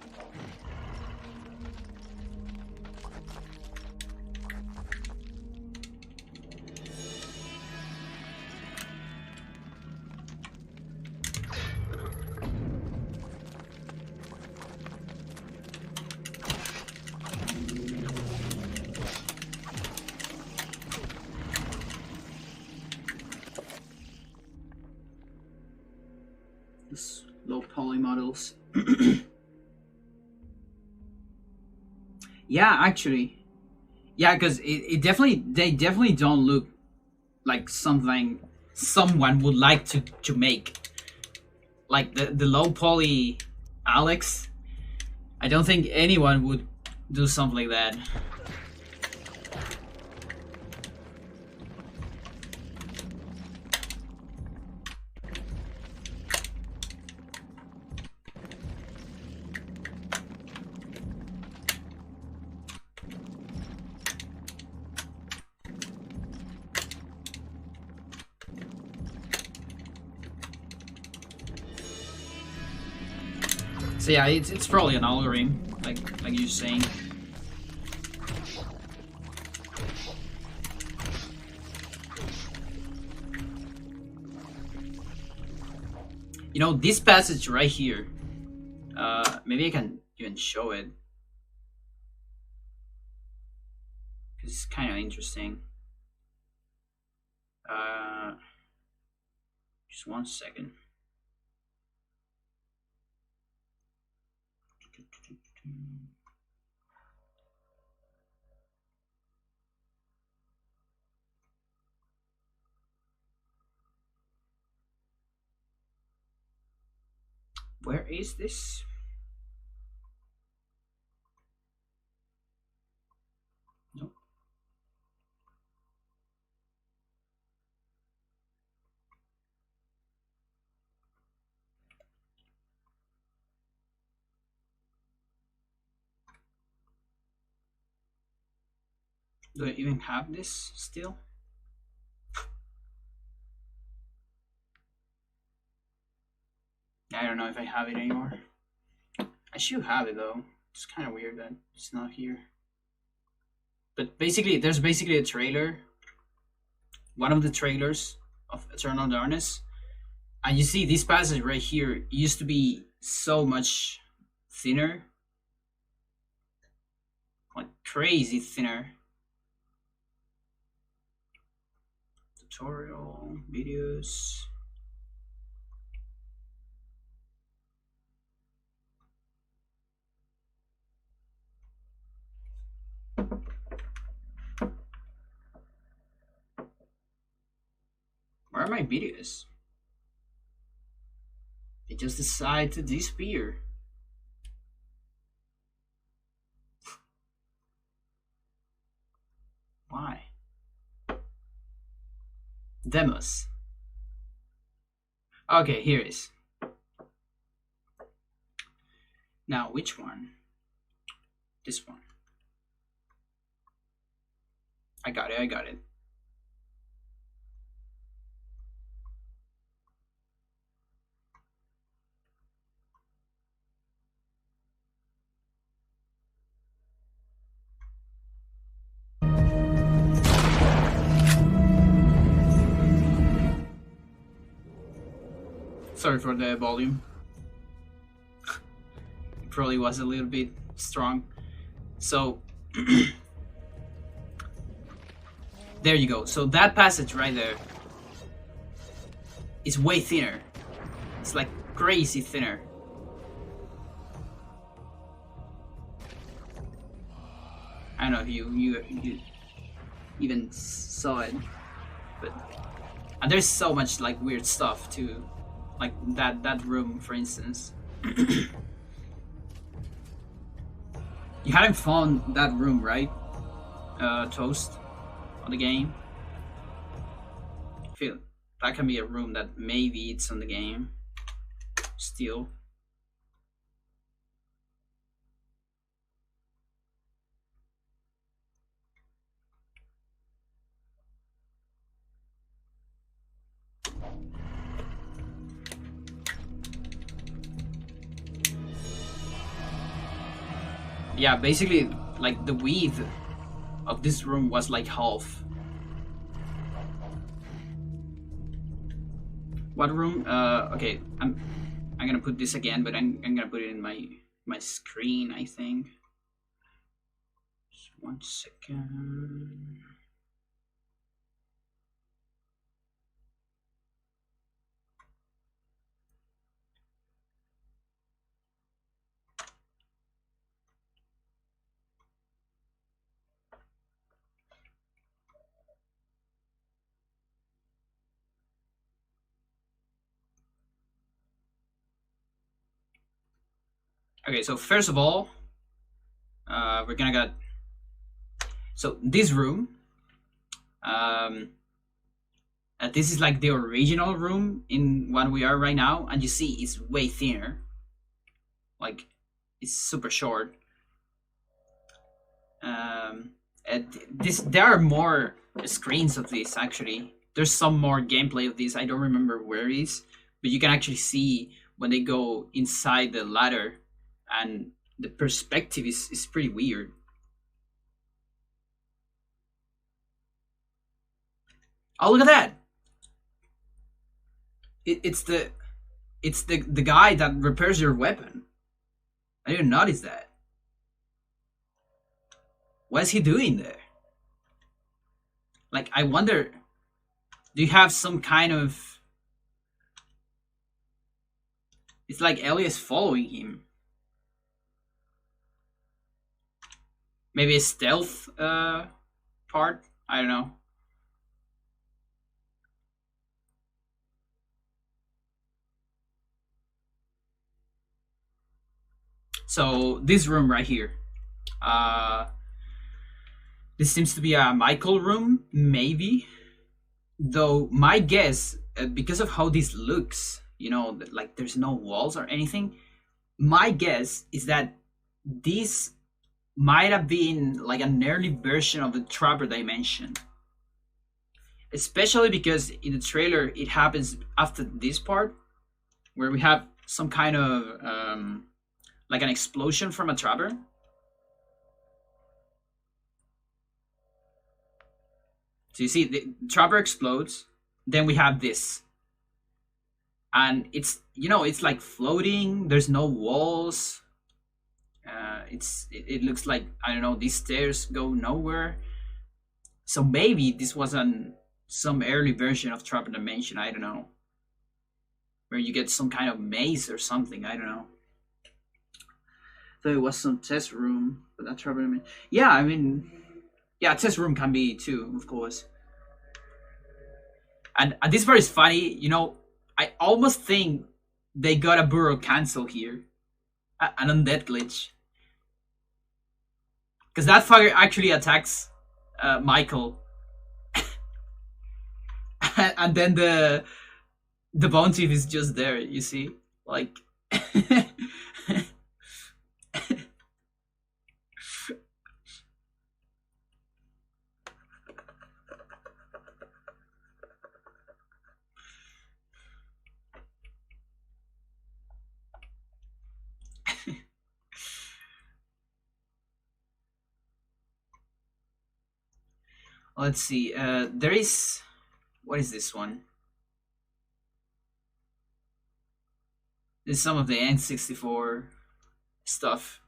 Low poly models. Yeah, actually. Yeah, because they definitely don't look like something someone would like to make. Like the low poly Alex, I don't think anyone would do something like that. So yeah, it's probably an algorithm, like you're saying. You know, this passage right here, maybe I can even show it. It's kind of interesting. Just 1 second. Where is this? Nope. Do I even have this still? I don't know if I have it anymore. I should have it though. It's kind of weird that it's not here. But basically, there's basically a trailer. One of the trailers of Eternal Darkness. And you see this passage right here used to be so much thinner. Like crazy thinner. Tutorial, videos. Where are my videos? They just decide to disappear. Why? Demos. Okay, here it is. Now, which one? This one. I got it, I got it. Sorry for the volume. It probably was a little bit strong. So, there you go. So that passage right there is way thinner. It's like crazy thinner. I don't know if you even saw it, but and there's so much like weird stuff too. Like that room, for instance. You haven't found that room, right? Toast on the game. I feel that can be a room that maybe it's on the game. Still. Yeah, basically, like the width of this room was like half. What room? Okay, I'm gonna put this again, but I'm gonna put it in my screen, I think. Just 1 second. Okay, so first of all, we're gonna get. So this room, this is like the original room in what we are right now, and you see it's way thinner. Like, it's super short. There are more screens of this actually. There's some more gameplay of this. I don't remember where it is, but you can actually see when they go inside the ladder. and the perspective is pretty weird. Oh, look at that! It's the guy that repairs your weapon. I didn't notice that. What is he doing there? Like, I wonder, do you have some kind of... It's like Ellie is following him. Maybe a stealth part? I don't know. So, this room right here. This seems to be a Michael room, maybe. Though, my guess, because of how this looks, you know, like there's no walls or anything, my guess is that this might have been like an early version of the Trapper Dimension. Especially because in the trailer, it happens after this part, where we have some kind of, like an explosion from a Trapper. So you see, the Trapper explodes, then we have this. And it's, you know, it's like floating, there's no walls. It looks like, I don't know, these stairs go nowhere. So maybe this was some early version of Trapper Dimension, I don't know. Where you get some kind of maze or something, I don't know. So it was some test room for that Trapper Dimension. Yeah, I mean, yeah, test room can be too, of course. And this part is funny, you know, I almost think they got a burrow cancel here. An undead glitch. Because that fucker actually attacks Michael. And then the bone thief is just there, you see? Like... Let's see, there is... What is this one? This is some of the N64 stuff.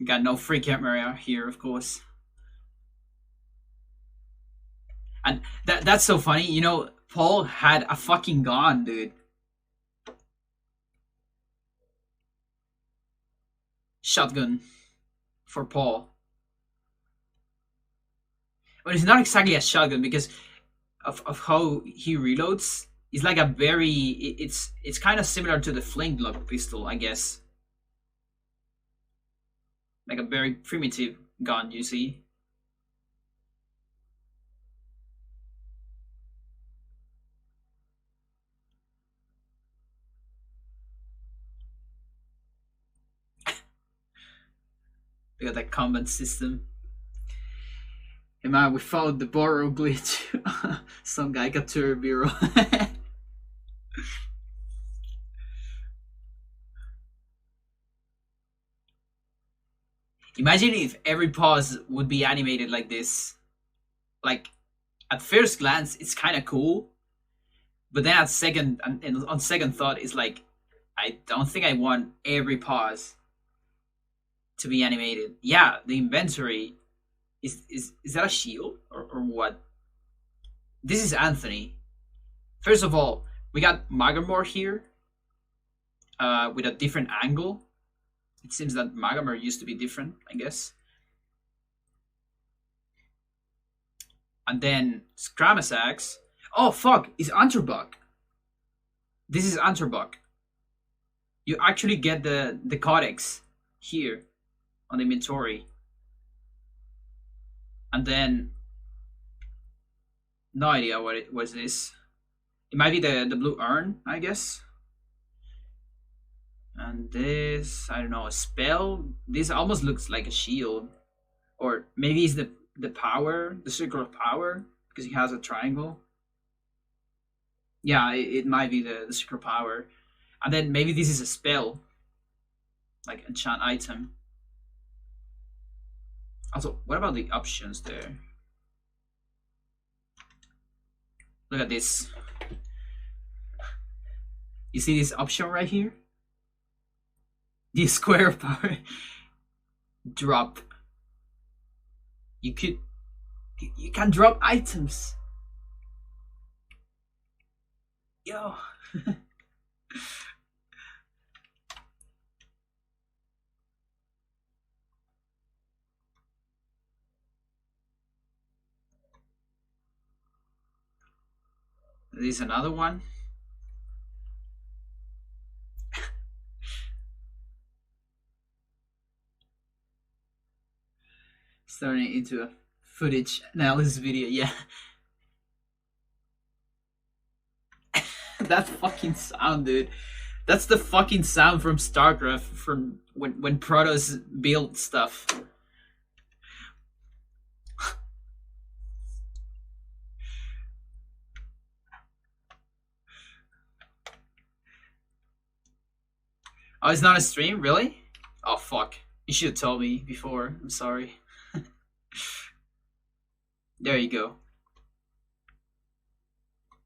Got no free camera here, of course. And that's so funny, you know, Paul had a fucking gun, dude. Shotgun for Paul. But it's not exactly a shotgun because of how he reloads. It's like a very... It's kind of similar to the flintlock pistol, I guess. Like a very primitive gun, you see. Look at that combat system. Hey man, we found the borrow glitch. Some guy got to a bureau. Imagine if every pause would be animated like this. Like, at first glance, it's kind of cool. But then on second thought, it's like, I don't think I want every pause to be animated. Yeah, the inventory is that a shield or what? This is Anthony. First of all, we got Magamore here with a different angle. It seems that Magamore used to be different, I guess. And then Scramasax. Oh fuck, it's Anterbuck. This is Anterbuck. You actually get the codex here on the inventory. And then no idea what it was this. It might be the blue urn, I guess. And this, I don't know, a spell. This almost looks like a shield. Or maybe it's the the power, the circle of power, because he has a triangle. Yeah, it might be the circle of power. And then maybe this is a spell. Like enchant item. Also, what about the options there? Look at this. You see this option right here? The square of power. Drop. You can drop items. Yo. There's another one. Turning into a footage analysis video, yeah. That fucking sound, dude. That's the fucking sound from StarCraft from when Protoss built stuff. Oh, it's not a stream? Really? Oh, fuck. You should have told me before. I'm sorry. There you go.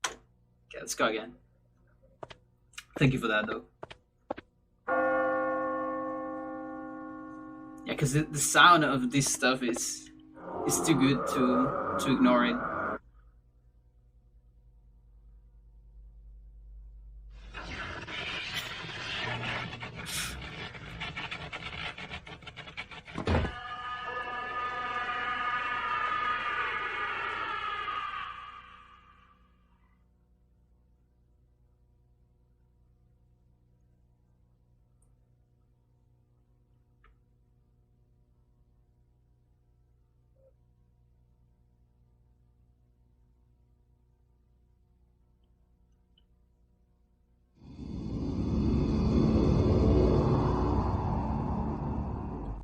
Okay, let's go again. Thank you for that, though. Yeah, because the sound of this stuff is too good to ignore it.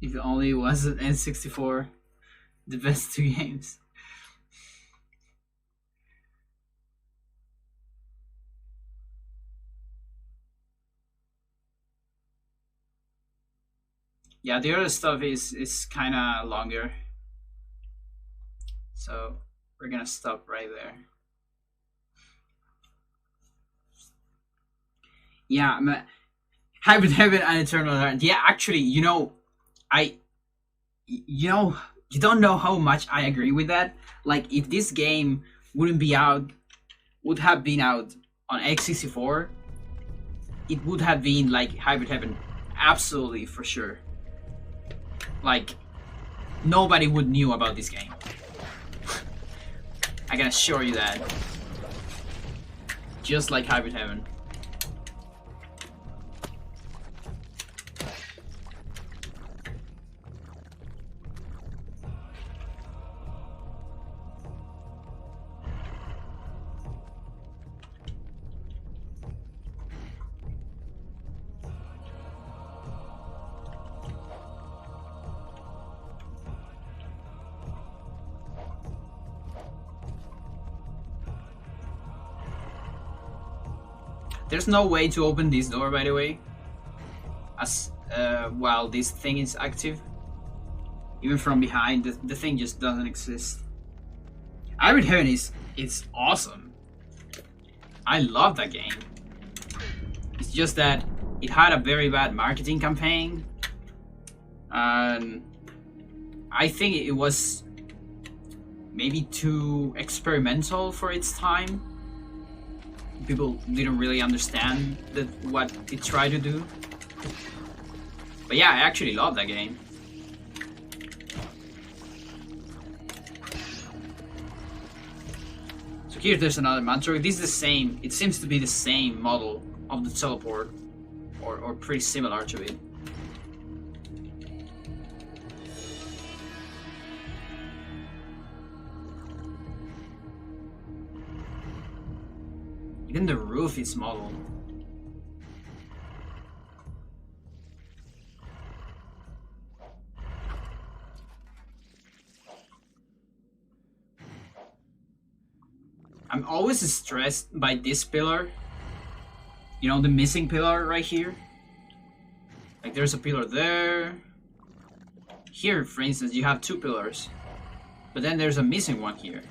If it only was an N64, the best two games. Yeah, the other stuff is kind of longer. So we're gonna stop right there. Yeah, Hybrid Heaven and Eternal Darkness. Yeah, actually, you don't know how much I agree with that. Like, if this game would have been out on X64, it would have been like Hybrid Heaven, absolutely, for sure. Like, nobody would knew about this game. I can assure you that. Just like Hybrid Heaven. There's no way to open this door, by the way, as while this thing is active. Even from behind, the thing just doesn't exist. Hybrid Heaven is awesome. I love that game. It's just that it had a very bad marketing campaign, and I think it was maybe too experimental for its time. People didn't really understand what it tried to do. But yeah, I actually love that game. So here there's another mantra. This is the same, it seems to be the same model of the teleport, or pretty similar to it. Even the roof is modeled. I'm always stressed by this pillar. You know, the missing pillar right here. Like there's a pillar there. Here, for instance, you have 2 pillars. But then there's a missing one here.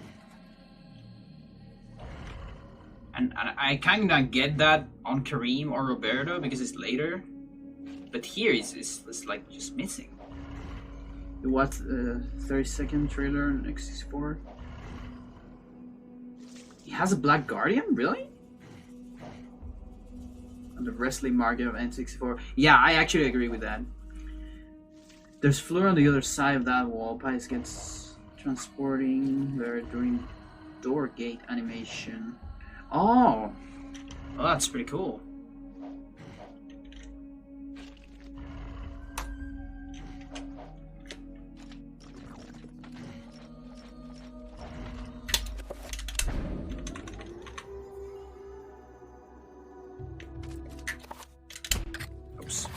And I kinda get that on Kareem or Roberto because it's later. But here it's like just missing. What, 30-second trailer on X64? He has a Black Guardian? Really? On the wrestling market of N64. Yeah, I actually agree with that. There's floor on the other side of that wall. Pies gets transporting there during door gate animation. Oh! Well, that's pretty cool. Oops.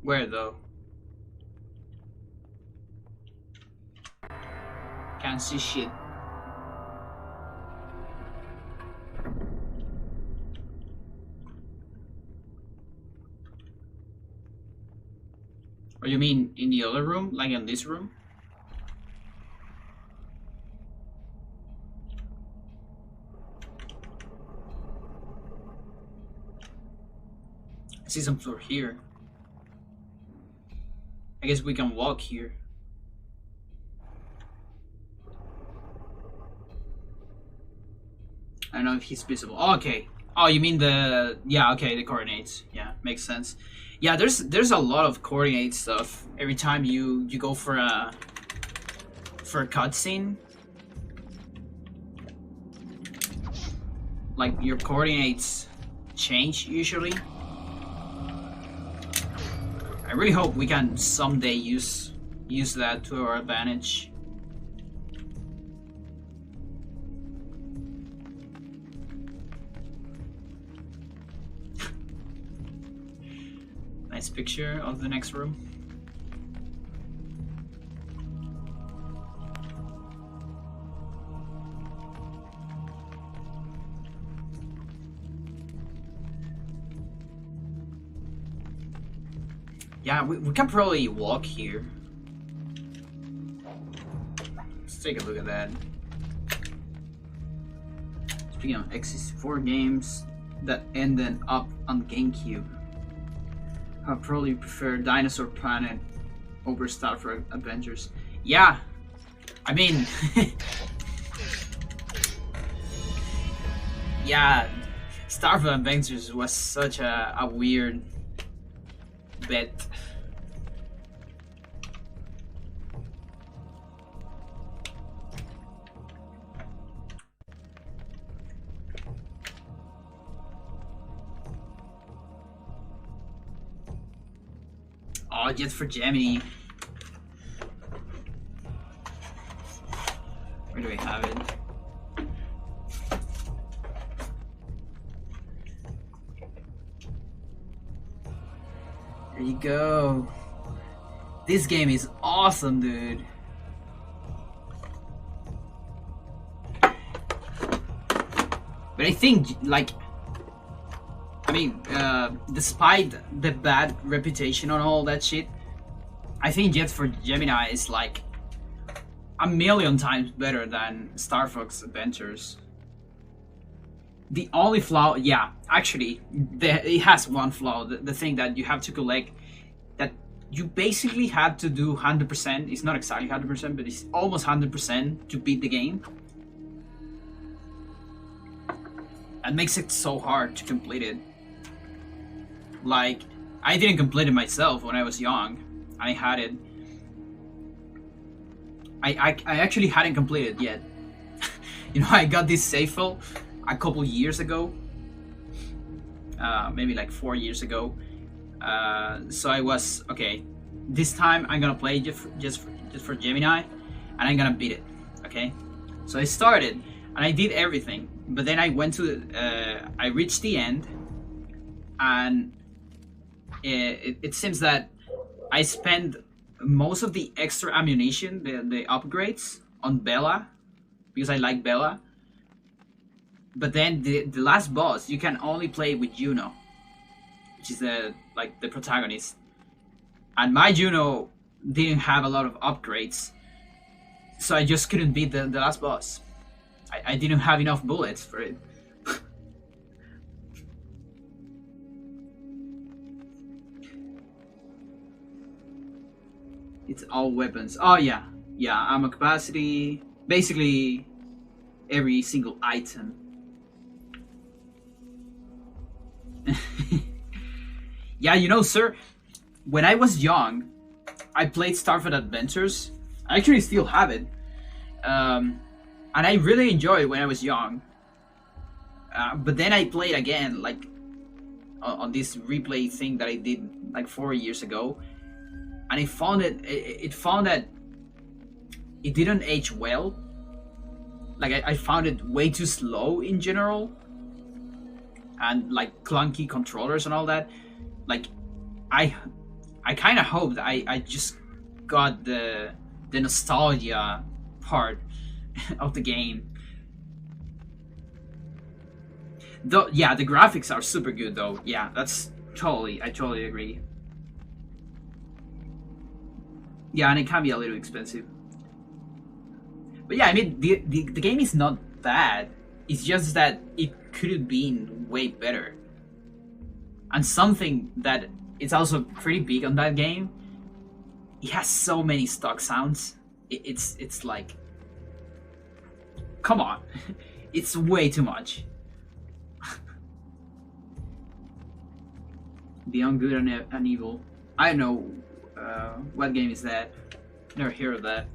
Where though? Can't see shit. Or you mean in the other room? Like in this room? I see some floor here. I guess we can walk here. I don't know if he's visible. Oh, okay. Oh, you mean the... Yeah, okay, the coordinates. Yeah, makes sense. Yeah, there's a lot of coordinate stuff every time you go for a cutscene. Like your coordinates change usually. I really hope we can someday use that to our advantage. Nice picture of the next room. Yeah, we can probably walk here. Let's take a look at that. Speaking of X64 games that ended up on GameCube, I probably prefer Dinosaur Planet over Star Trek Adventures. Yeah, I mean, yeah, Star Trek Adventures was such a weird bet. Oh, just for Gemini. Where do we have it? There you go. This game is awesome, dude. But I think, like, I mean, despite the bad reputation on all that shit, I think Jet for Gemini is like a million times better than Star Fox Adventures. The only flaw, yeah, actually, it has one flaw. The thing that you have to collect, that you basically had to do 100%. It's not exactly 100%, but it's almost 100% to beat the game. That makes it so hard to complete it. Like, I didn't complete it myself when I was young. I had it. I actually hadn't completed yet. You know, I got this save file a couple years ago. Maybe like 4 years ago. So I was, okay, this time I'm gonna play just for Gemini, and I'm gonna beat it, okay? So I started, and I did everything, but then I went to, I reached the end, and it seems that I spent most of the extra ammunition, the upgrades, on Bella, because I like Bella. But then the last boss, you can only play with Juno, which is the protagonist. And my Juno didn't have a lot of upgrades, so I just couldn't beat the last boss. I didn't have enough bullets for it. It's all weapons. Oh yeah, ammo capacity, basically every single item. Yeah, you know, sir, when I was young, I played Starfed Adventures. I actually still have it. And I really enjoyed it when I was young. But then I played again, like, on this replay thing that I did like 4 years ago. And I found it found that it didn't age well. Like, I found it way too slow in general. And like clunky controllers and all that. Like, I kind of hoped I just got the nostalgia part of the game. Though, yeah, the graphics are super good though. Yeah, I totally agree. Yeah, and it can be a little expensive. But yeah, I mean, the game is not bad. It's just that it could have been way better. And something that is also pretty big on that game, it has so many stock sounds. It's like, come on, it's way too much. Beyond Good and Evil. I don't know what game is that. Never heard of that.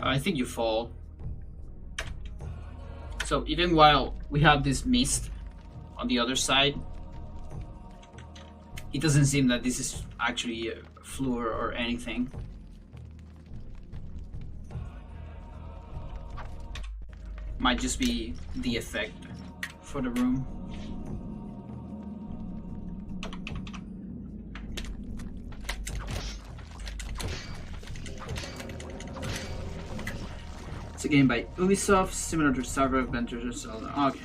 I think you fall. So even while we have this mist on the other side, it doesn't seem that this is actually a floor or anything. Might just be the effect for the room. It's a game by Ubisoft, similar to Starfed Adventures. Okay.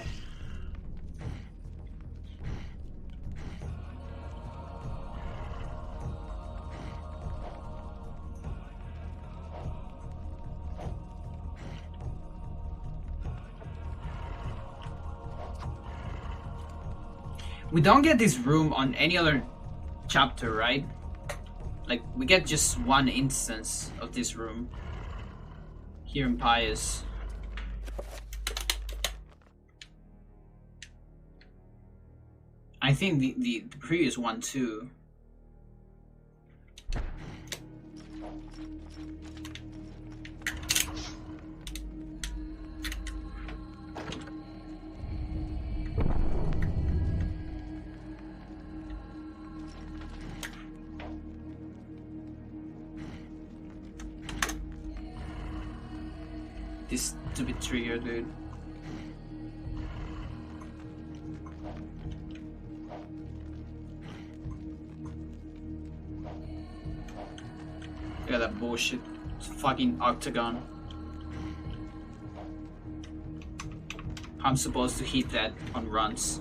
We don't get this room on any other chapter, right? Like, we get just one instance of this room here in Pius. I think the previous one too. this stupid trigger, dude. Look at that bullshit. It's fucking octagon. I'm supposed to hit that on runs.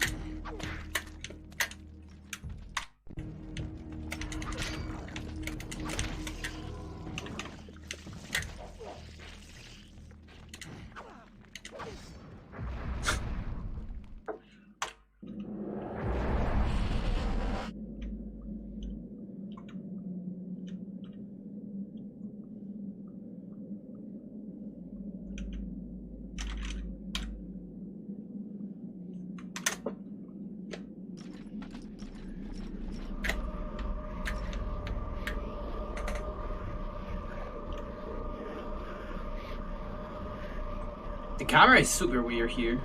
The camera is super weird here.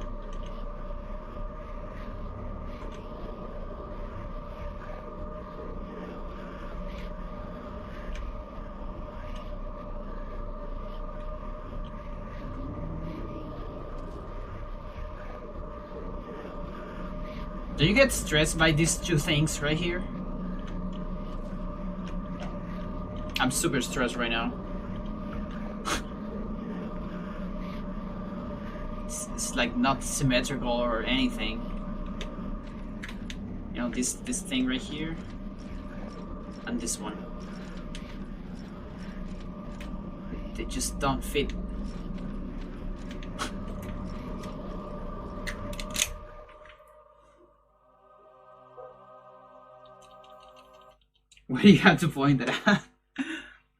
Do you get stressed by these two things right here? I'm super stressed right now. It's like not symmetrical or anything. You know, this thing right here and this one. They just don't fit. Why do you have to point that out?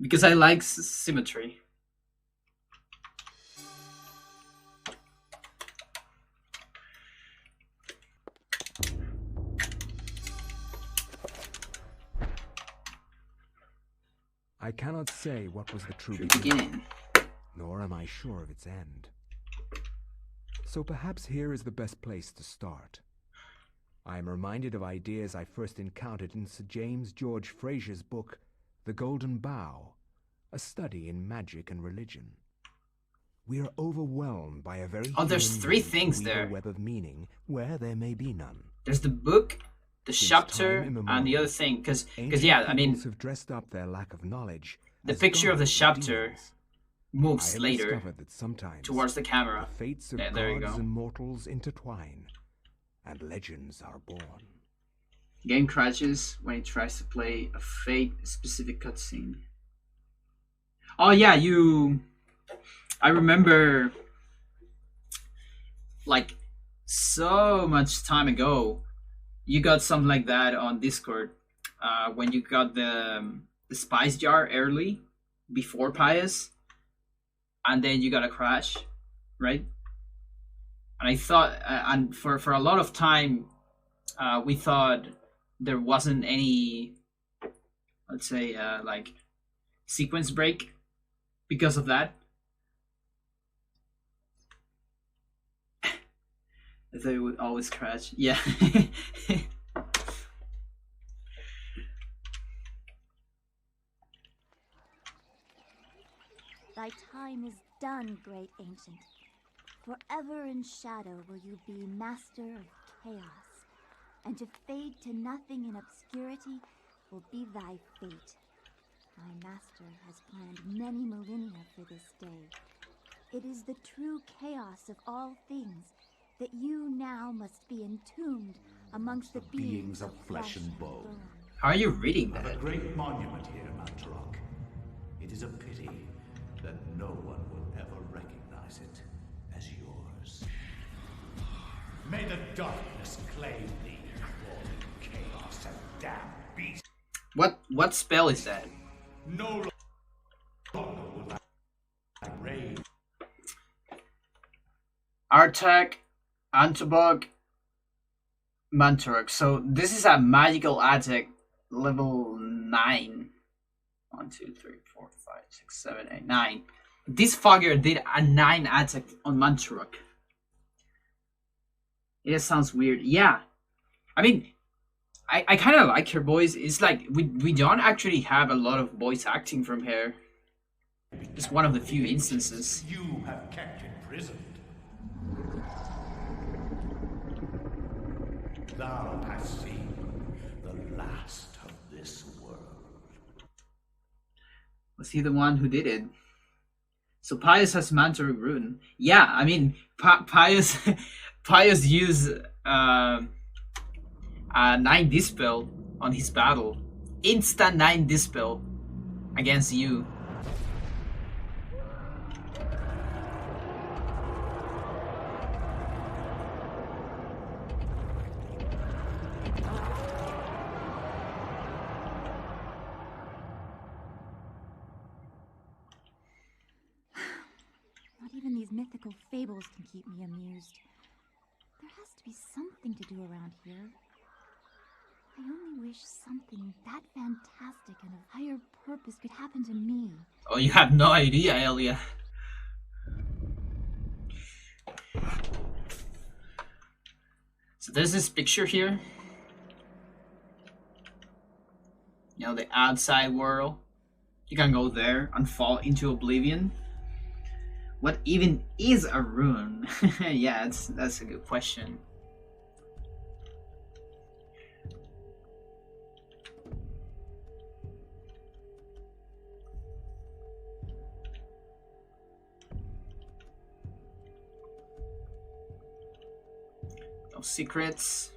Because I like symmetry. I cannot say what was the true beginning, nor am I sure of its end. So perhaps here is the best place to start. I am reminded of ideas I first encountered in Sir James George Fraser's book, The Golden Bough, a study in magic and religion. We are overwhelmed by a very there's three things there. Web of meaning where there may be none. There's the book, the chapter, and the other thing, because yeah, I mean, have dressed up their lack of knowledge. The picture of the chapter moves later that sometimes towards the camera. The fates of there you gods go. and mortals intertwine, and legends are born. Game crashes when it tries to play a fate-specific cutscene. Oh yeah, I remember, like, so much time ago, you got something like that on Discord when you got the spice jar early before Pius, and then you got a crash, right? And I thought, and for a lot of time, we thought there wasn't any, let's say, like sequence break because of that. I thought it would always crash. Yeah. Thy time is done, great ancient. Forever in shadow will you be master of chaos, and to fade to nothing in obscurity will be thy fate. My master has planned many millennia for this day. It is the true chaos of all things that you now must be entombed amongst the beings of flesh and bone. How are you reading that? A great monument here, Mantarok. It is a pity that no one will ever recognize it as yours. May the darkness claim thee, roaring chaos and damned beast. What spell is that? No longer will I reign. Artak, Antobog, Mantarok. So this is a magical attack level 9. 1, 2, 3, 4, 5, 6, 7, 8, 9. This fucker did a 9 attack on Mantarok. It sounds weird. Yeah. I mean, I kind of like her voice. It's like we don't actually have a lot of voice acting from her. It's one of the few instances. You have kept imprisoned. Thou hast seen the last of this world. Was he the one who did it? So Pius has Mantor Rune. Yeah, I mean, Pius Pius used a 9 Dispel on his battle. Instant 9 Dispel against you. Mythical fables can keep me amused. There has to be something to do around here. I only wish something that fantastic and of higher purpose could happen to me. Oh, you have no idea, Ellia. So there's this picture here. You know, the outside world. You can go there and fall into oblivion. What even is a rune? Yeah, that's a good question. No secrets.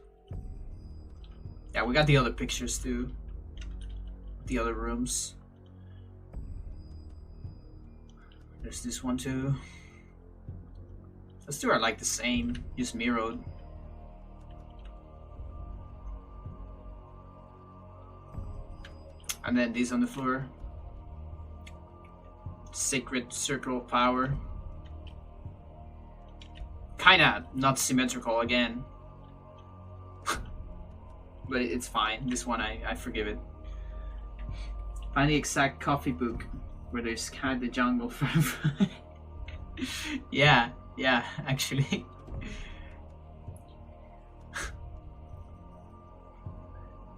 Yeah, we got the other pictures too. The other rooms. There's this one too. Those two are like the same, just mirrored. And then this on the floor. Sacred Circle of Power. Kinda not symmetrical again. But it's fine. This one I forgive it. Find the exact coffee book where they scanned the jungle from. yeah, actually.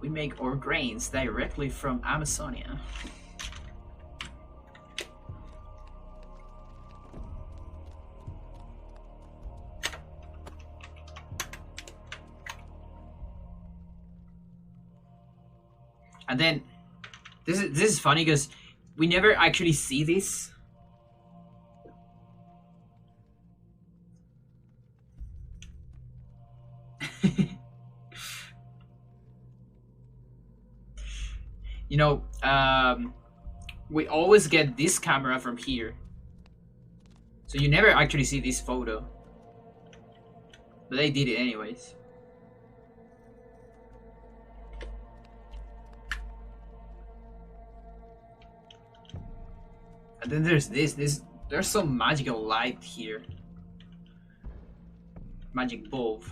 We make our grains directly from Amazonia. And then this is funny because we never actually see this. You know, we always get this camera from here. So you never actually see this photo. But they did it anyways. And then there's there's some magical light here. Magic bulb.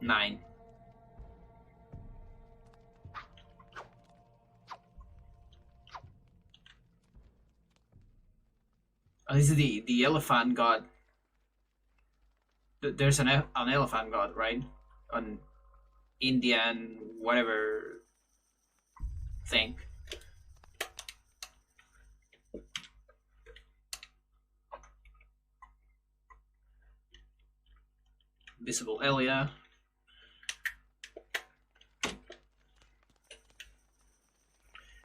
Nine. Oh, this is the elephant god. There's an elephant god, right? On Indian whatever thing. Visible Ellia.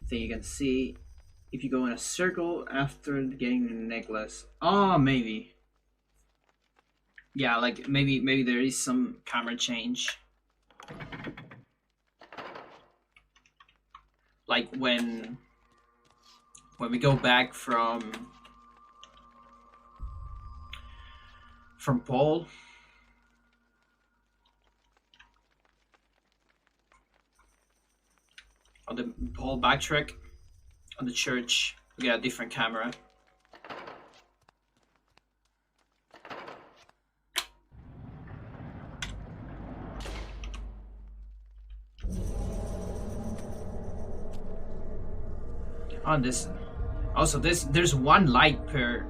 Thing you can see if you go in a circle after getting the necklace. Oh, maybe. Yeah, like maybe there is some camera change. Like when we go back from Paul. On the whole backtrack on the church, we get a different camera. On this, also there's one light per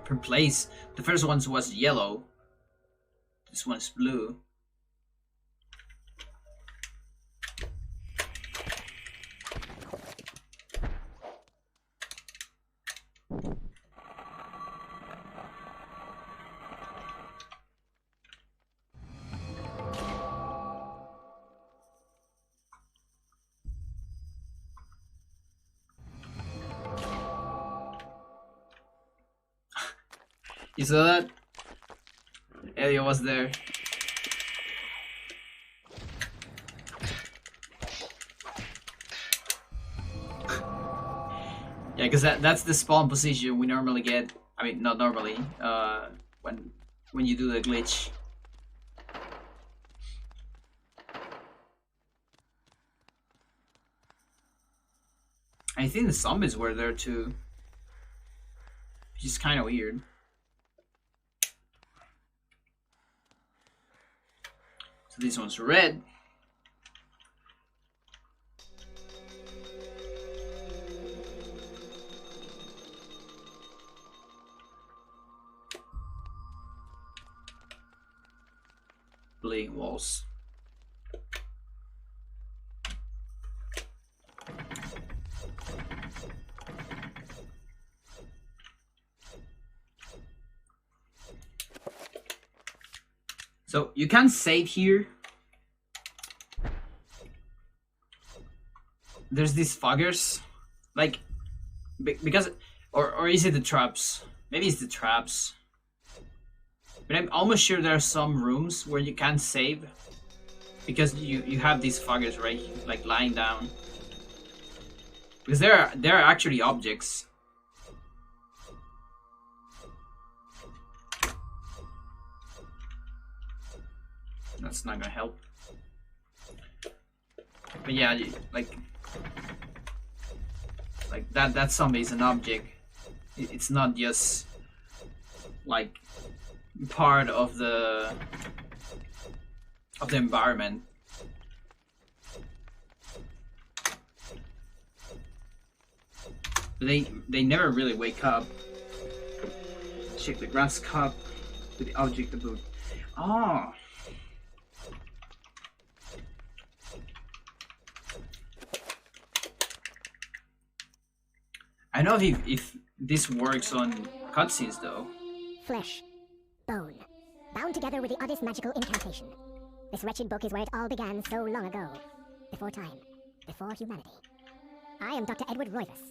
per place. The first one was yellow. This one's blue. You saw that? Ellia was there. Yeah, because that's the spawn position we normally get. I mean, not normally. When you do the glitch. I think the zombies were there too. Which is kind of weird. So this one's red. Bleeding walls. So you can save here. There's these foggers, like, because, or is it the traps? Maybe it's the traps. But I'm almost sure there are some rooms where you can't save because you have these foggers right, like lying down. Because there are actually objects. That's not gonna help. But yeah, like that zombie is an object. It's not just like part of the environment. They never really wake up. Check the grass cup with the object about. Oh. I don't know if this works on cutscenes though. Flesh. Bone. Bound together with the oddest magical incantation. This wretched book is where it all began so long ago. Before time. Before humanity. I am Dr. Edward Roivas.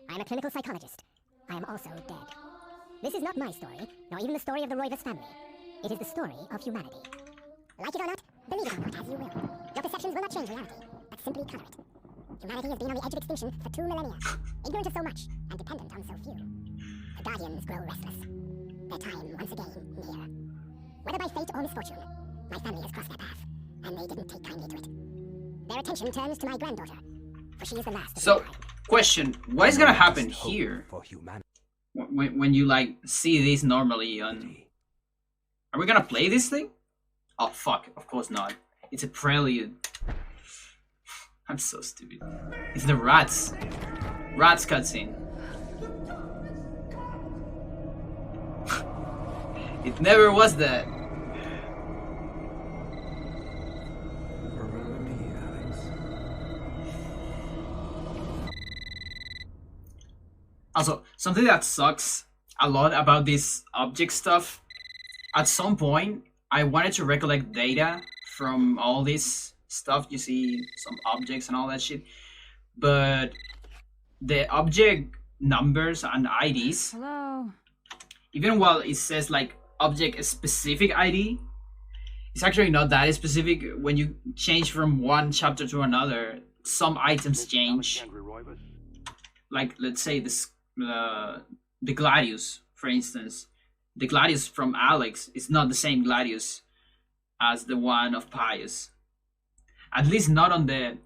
I am a clinical psychologist. I am also dead. This is not my story, nor even the story of the Roivas family. It is the story of humanity. Like it or not, believe it or not, as you will. Your perceptions will not change reality, but simply color it. Humanity has been on the edge of extinction for 2 millennia, ignorant of so much, and dependent on so few. The Guardians grow restless. Their time, once again, near. Whether by fate or misfortune, my family has crossed their path, and they didn't take kindly to it. Their attention turns to my granddaughter, for she is the last. So, question, what is gonna happen here? When you, like, see this normally on... Are we gonna play this thing? Oh, fuck, of course not. It's a prelude. I'm so stupid. It's the rats. Rats cutscene. It never was that. Also, something that sucks a lot about this object stuff, at some point, I wanted to recollect data from all this stuff. You see some objects and all that shit, but the object numbers and IDs, hello, even while it says like object specific ID, it's actually not that specific. When you change from one chapter to another, some items change. Like, let's say this the Gladius, for instance. The Gladius from Alex is not the same Gladius as the one of Pius. At least not on the...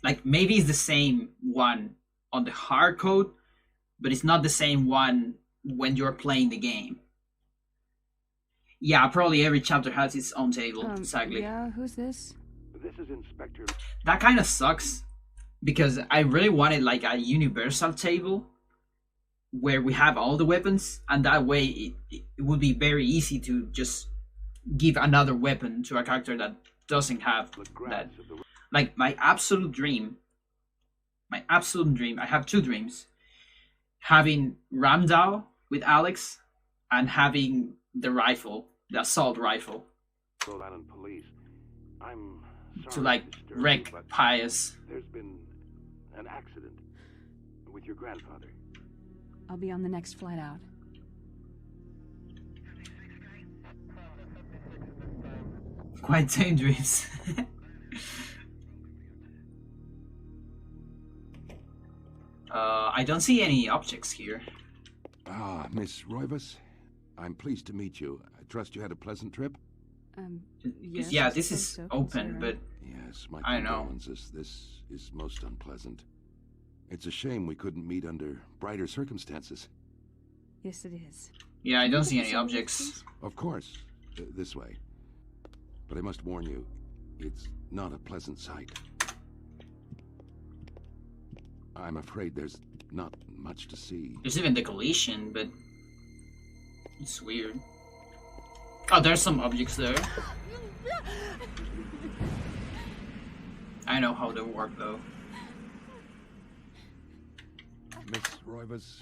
Like, maybe it's the same one on the hard code, but it's not the same one when you're playing the game. Yeah, probably every chapter has its own table, exactly. Yeah, who's this? This is Inspector... That kind of sucks. because I really wanted like a universal table where we have all the weapons, and that way it would be very easy to just give another weapon to a character that doesn't have that. Like my absolute dream, I have two dreams: having Ramdao with Alex and having the rifle, the assault rifle, Police. I'm to like wreck Pius. There's been an accident with your grandfather. I'll be on the next flight out. Quite dangerous. I don't see any objects here. Ah, Miss Roivas, I'm pleased to meet you. I trust you had a pleasant trip? Yes, yeah, this is open, but yes, my I know. condolences. This is most unpleasant. It's a shame we couldn't meet under brighter circumstances. Yes, it is. Yeah, I don't see any objects. Of course, this way. But I must warn you, it's not a pleasant sight. I'm afraid there's not much to see. There's even the collision, but it's weird. Oh, there's some objects there. I know how they work, though. Miss Roivas,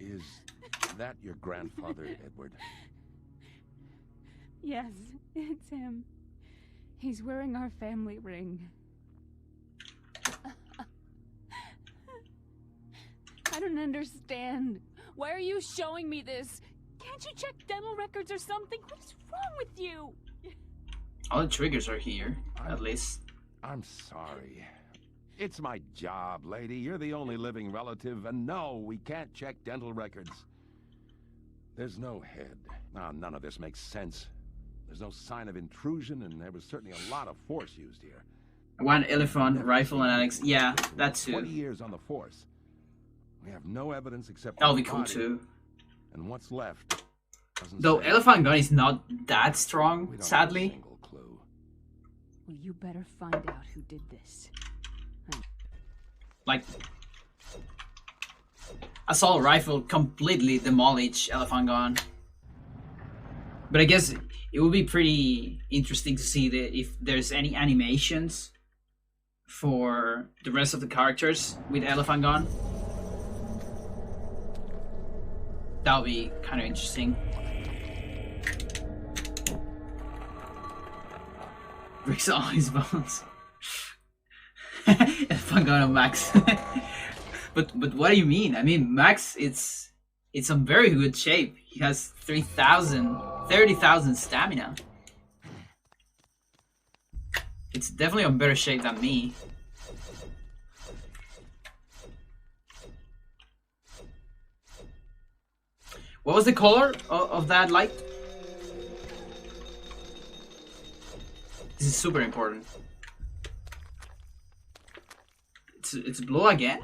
is that your grandfather, Edward? Yes, it's him. He's wearing our family ring. I don't understand. Why are you showing me this? Can't you check dental records or something? What is wrong with you? All the triggers are here, at least. I'm sorry. It's my job, lady. You're the only living relative, and no, we can't check dental records. There's no head. None of this makes sense. There's no sign of intrusion, and there was certainly a lot of force used here. One elephant, rifle, and Alex. Yeah, that too. 20 years on the force. We have no evidence except that'll be cool too. And what's left? Though elephant gun is not that strong, sadly. Well, you better find out who did this. Like, assault rifle completely demolish elephant gun. But I guess it would be pretty interesting to see if there's any animations for the rest of the characters with elephant gun. That would be kind of interesting. Breaks all his bones. Elephant gun on Max. But what do you mean? I mean, Max, it's in very good shape. He has 30,000 stamina. It's definitely in better shape than me. What was the color of that light? This is super important. It's blue again?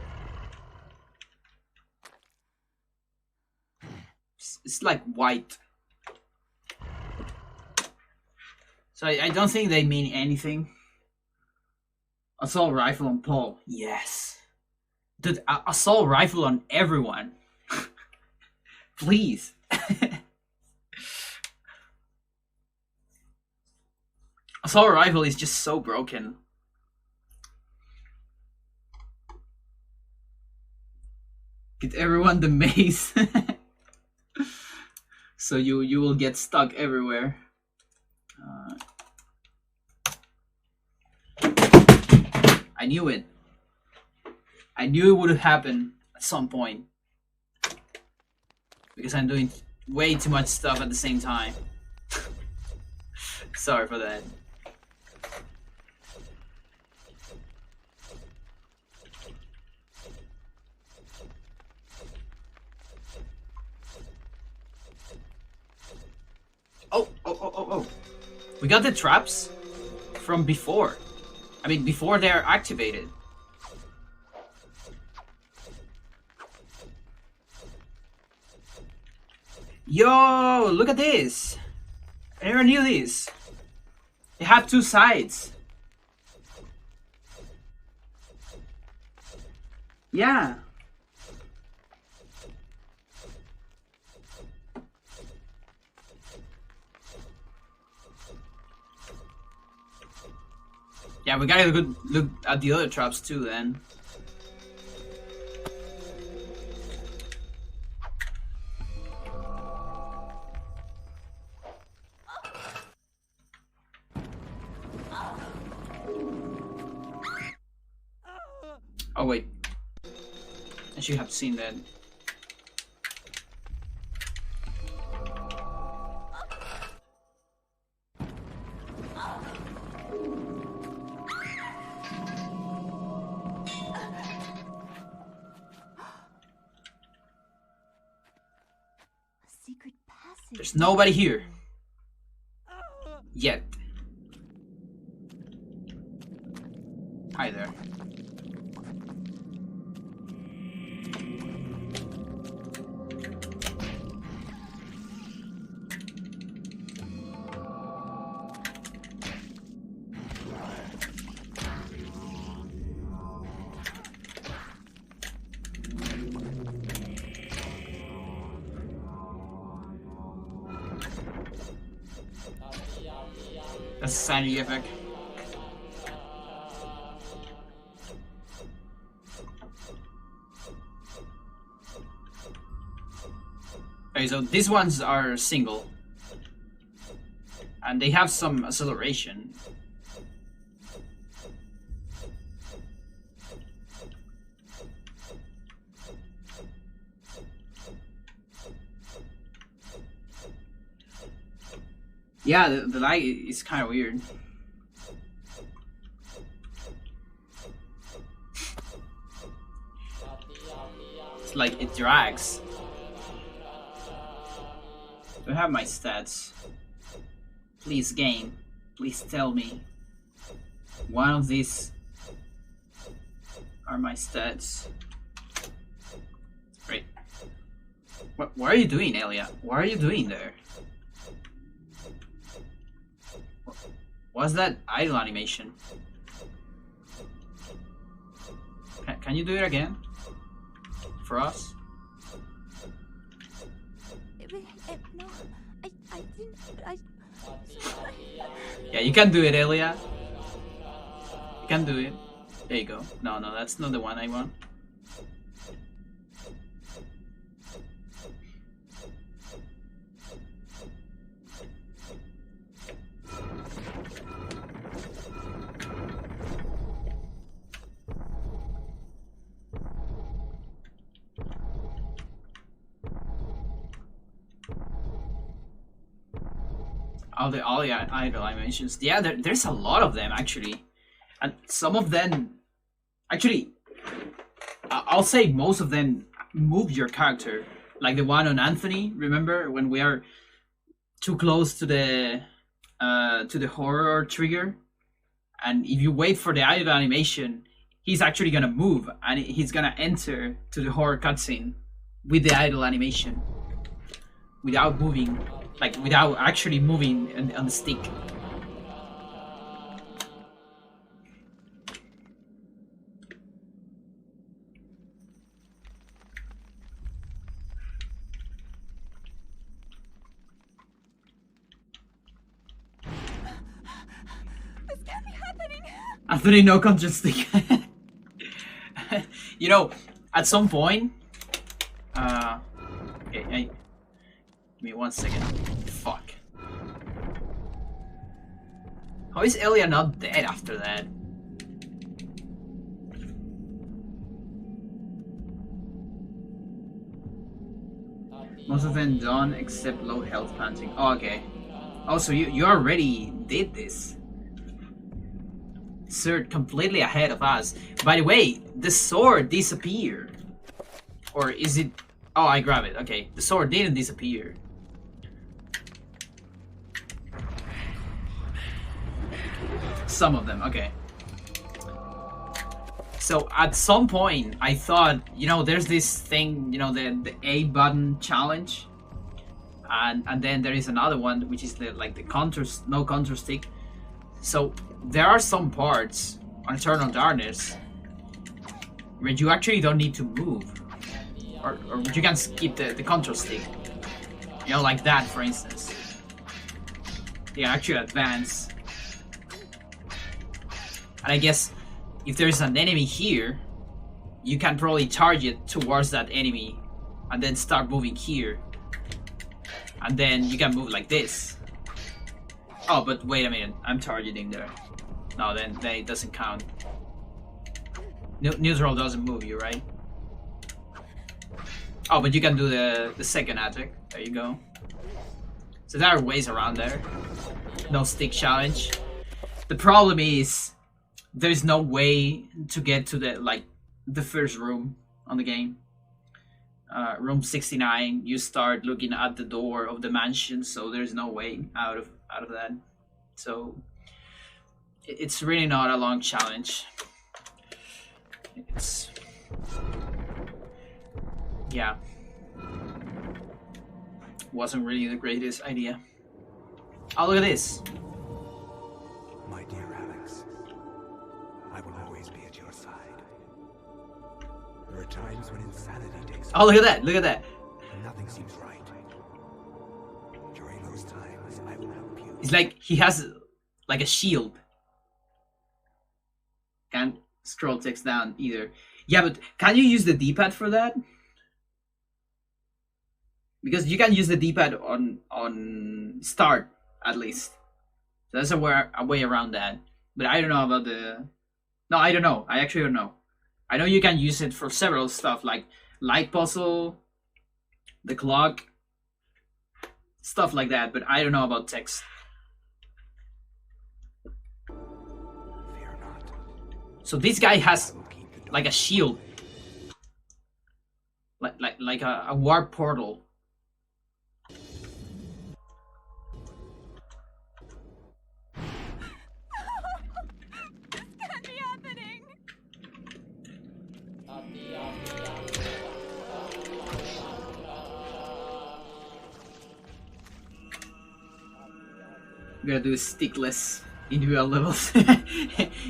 It's like white. So I don't think they mean anything. Assault rifle on Paul. Yes. Dude, assault rifle on everyone. Please. Assault rifle is just so broken. Get everyone the mace. So you will get stuck everywhere. I knew it. I knew it would happen at some point. Because I'm doing way too much stuff at the same time. Sorry for that. Oh. We got the traps from before. I mean, before they're activated. Yo, look at this. I never knew this. They have two sides. Yeah. Yeah, we gotta look at the other traps too then. Oh wait, I should have seen that. Secret passage. There's nobody here. Yet. Hi there. That's a sanity effect. Okay, so these ones are single. And they have some acceleration. Yeah, the light is kind of weird. It's like it drags. Do I have my stats? Please, game. Please tell me. One of these are my stats. Great. What are you doing, Ellia? What are you doing there? What's that idle animation? Can you do it again? For us? No, I didn't. Yeah, you can do it, Ellia. You can do it. There you go. No, that's not the one I want. All the idle animations. Yeah, there's a lot of them actually, and some of them actually, I'll say most of them move your character. Like the one on Anthony. Remember when we are too close to the horror trigger, and if you wait for the idle animation, he's actually gonna move and he's gonna enter to the horror cutscene with the idle animation without moving. Like, without actually moving on the stick. This can't be happening! Anthony, no control stick. You know, at some point... okay, give me 1 second. Fuck. How is Ellia not dead after that? Most of them done except low health panting. Oh, okay. Oh, so you already did this. Sir, completely ahead of us. By the way, the sword disappeared. Or is it... Oh, I grab it. Okay, the sword didn't disappear. Some of them, okay. So at some point, I thought, you know, there's this thing, you know, the A button challenge, and then there is another one which is the no counter stick. So there are some parts on Eternal Darkness where you actually don't need to move, or you can skip the control stick. You know, like that, for instance. Yeah, actually advance. And I guess if there's an enemy here, you can probably target towards that enemy and then start moving here. And then you can move like this. Oh, but wait a minute, I'm targeting there. No, then it doesn't count. Neutral doesn't move you, right? Oh, but you can do the second attack. There you go. So there are ways around there. No stick challenge. The problem is there's no way to get to the first room on the game. Room 69. You start looking at the door of the mansion, so there's no way out of that. So it's really not a long challenge. It's yeah. Wasn't really the greatest idea. Oh, look at this. My dear Alex, I will always be at your side. There are times when insanity takes Oh, look at that! Look at that! and nothing seems right. During those times, I will help you. It's like he has like a shield. Can't scroll text down either. Yeah, but can you use the D-pad for that? Because you can use the D-pad on start at least. So that's a way around that. But I don't know about the. No, I don't know. I actually don't know. I know you can use it for several stuff like light puzzle, the clock, stuff like that. But I don't know about text. Fear not. So this guy has like a shield, like a warp portal. This can't be happening. We're gonna do stickless individual levels.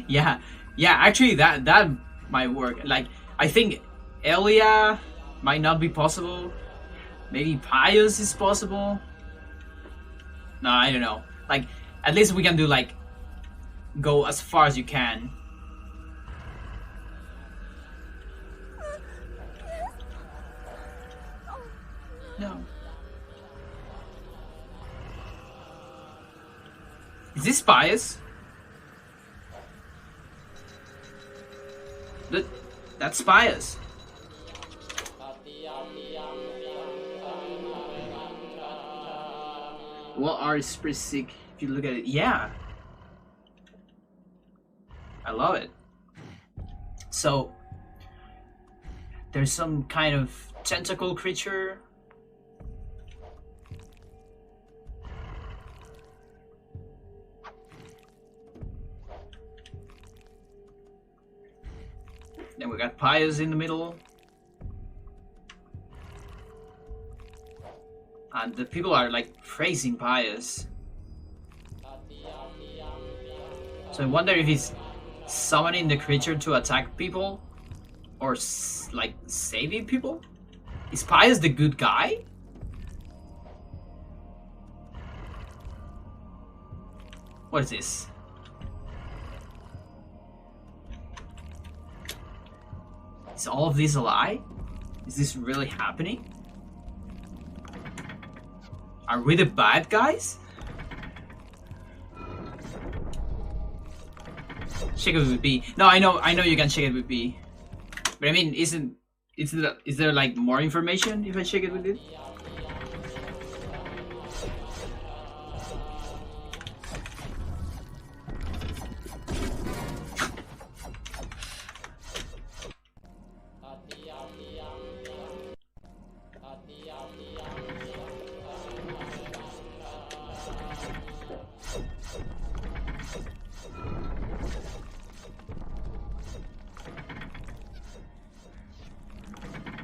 yeah. Actually, that might work. Like, I think Ellia might not be possible. Maybe Pius is possible. No, I don't know. Like, at least we can do like go as far as you can. No. Is this Pius? That's Pius. Well, art is pretty sick if you look at it. Yeah. I love it. So, there's some kind of tentacle creature. Then we got Pius in the middle. And the people are like praising Pius. So I wonder if he's summoning the creature to attack people or like saving people. Is Pius the good guy? What is this? Is all of this a lie? Is this really happening? Are we the bad guys? Shake it with B. No, I know you can shake it with B. But I mean, is there like more information if I shake it with it?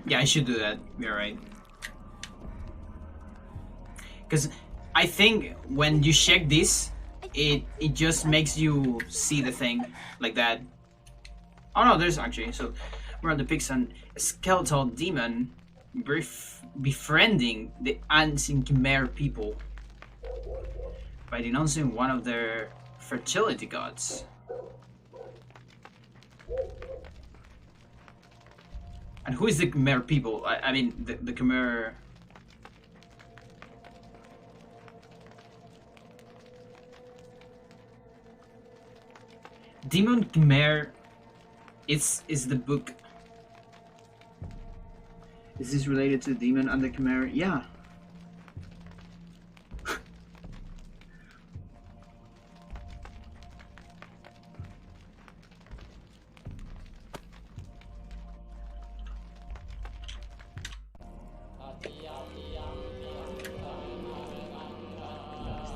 Yeah, I should do that. You're right. Because I think when you check this, it just makes you see the thing like that. Oh no, there's actually so. where depicts a skeletal demon befriending the Ancient Khmer people by denouncing one of their fertility gods. And who is the Khmer people? I mean, the Khmer... Demon Khmer is the book. Is this related to Demon and the Khmer? Yeah.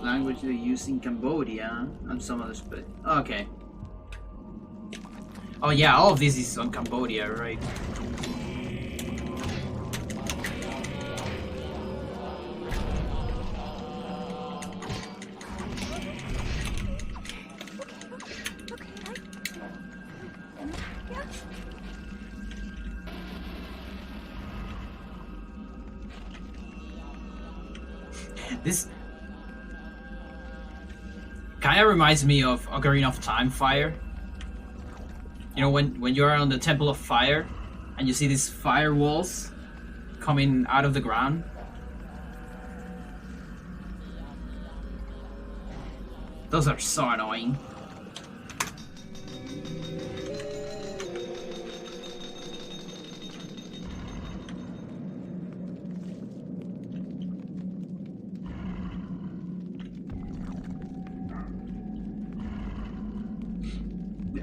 Language they use in Cambodia and some others, but okay. Oh yeah, all of this is on Cambodia, right? This kind of reminds me of Ocarina of Time Fire. You know, when you're on the Temple of Fire and you see these firewalls coming out of the ground. Those are so annoying.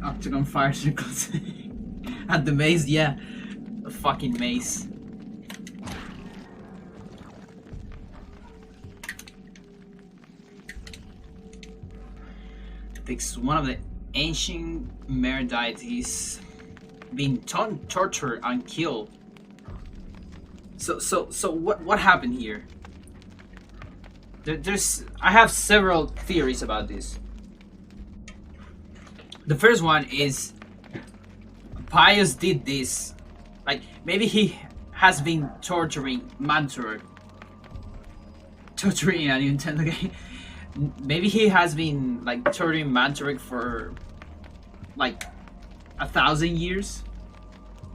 Octagon fire circles at the maze, yeah, a fucking maze. Depicts one of the ancient Khmer deities being tortured and killed. So what happened here? I have several theories about this. The first one is Pius did this, like maybe he has been torturing Mantorg. Torturing a Nintendo game. Maybe he has been like torturing Mantorg for like 1,000 years.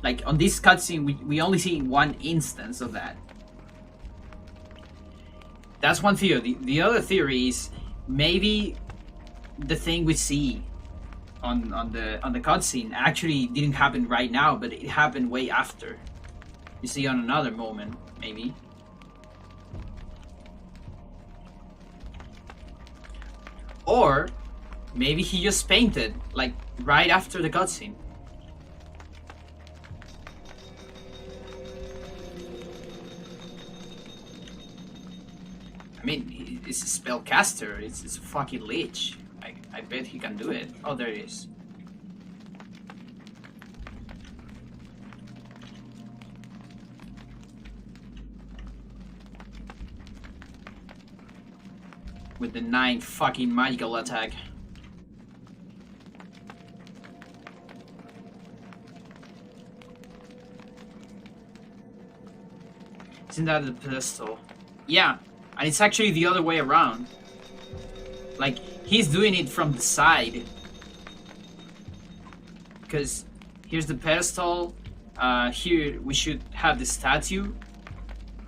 Like on this cutscene, we only see one instance of that. That's one theory. The other theory is maybe the thing we see on the cutscene actually didn't happen right now, but it happened way after. You see, on another moment, maybe. Or maybe he just painted like right after the cutscene. I mean, he's a spellcaster. It's a fucking lich. I bet he can do it. Oh, there it is. With the 9th fucking magical attack. Isn't that the pedestal? Yeah, and it's actually the other way around. Like, he's doing it from the side. Because here's the pedestal. Here we should have the statue.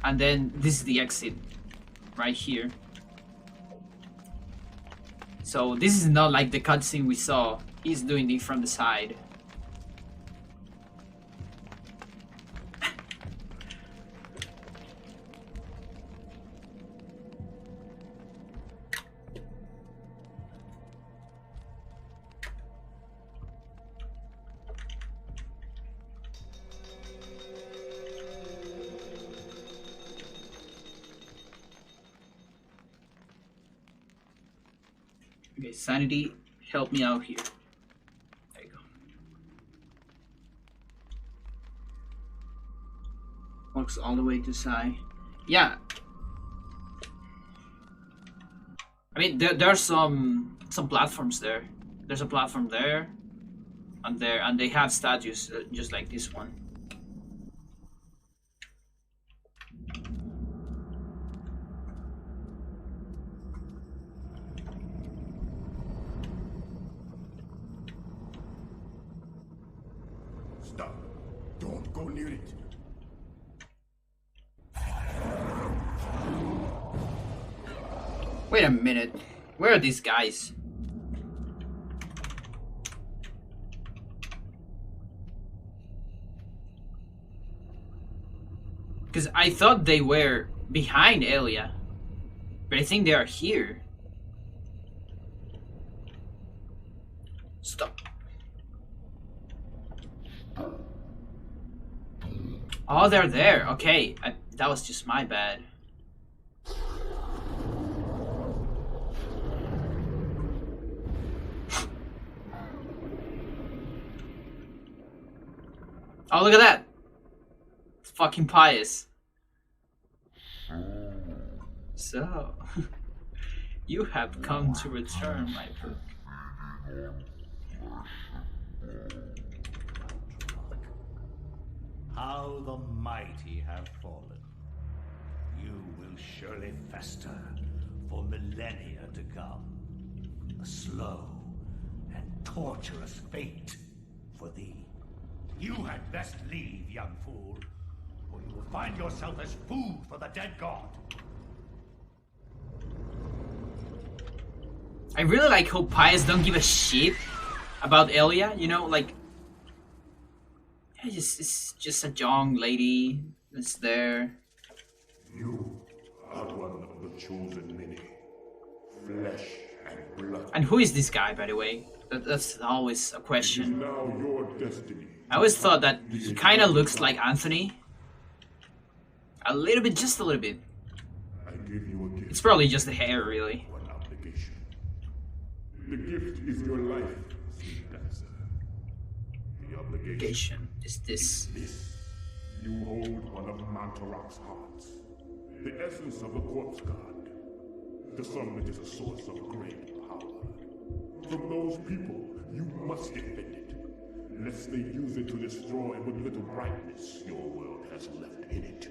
And then this is the exit. Right here. So this is not like the cutscene we saw. He's doing it from the side. Okay, sanity, help me out here. There you go. Walks all the way to Sai. Yeah. I mean, there are some platforms there. There's a platform there. on there, and they have statues just like this one. Stop. Don't go near it. Wait a minute. Where are these guys? Because I thought they were behind Ellia. But I think they are here. Stop. Oh, they're there. Okay. That was just my bad. Oh, look at that. It's fucking pious. So, you have come to return my book. How the mighty have fallen. You will surely fester for millennia to come. A slow and torturous fate for thee. You had best leave, young fool, or you will find yourself as food for the dead god. I really like how Pius don't give a shit about Ellia, you know, like... It's just a young lady that's there. You are one of the chosen many. Flesh and blood. And who is this guy, by the way? That's always a question. It is now your destiny. I always thought that he kind of looks like Anthony. A little bit, just a little bit. I give you a gift. It's probably just the hair, really. One obligation. The gift is your life, sweet dancer. The obligation is this. You hold one of Mantorok's hearts. The essence of the corpse god. The summit is a source of great power. From those people, you must defend it, lest they use it to destroy what little brightness your world has left in it.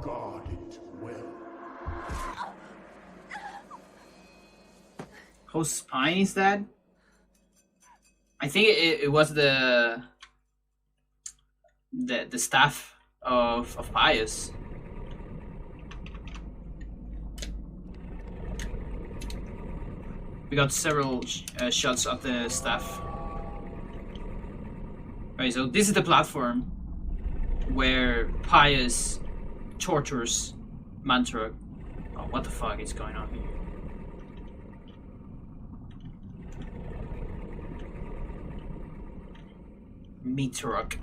Guard it well. Whose spine is that? I think it was the staff of Pius. We got several shots of the staff. Right, so this is the platform where Pius tortures Mantorok. Oh, what the fuck is going on here? Mantorok.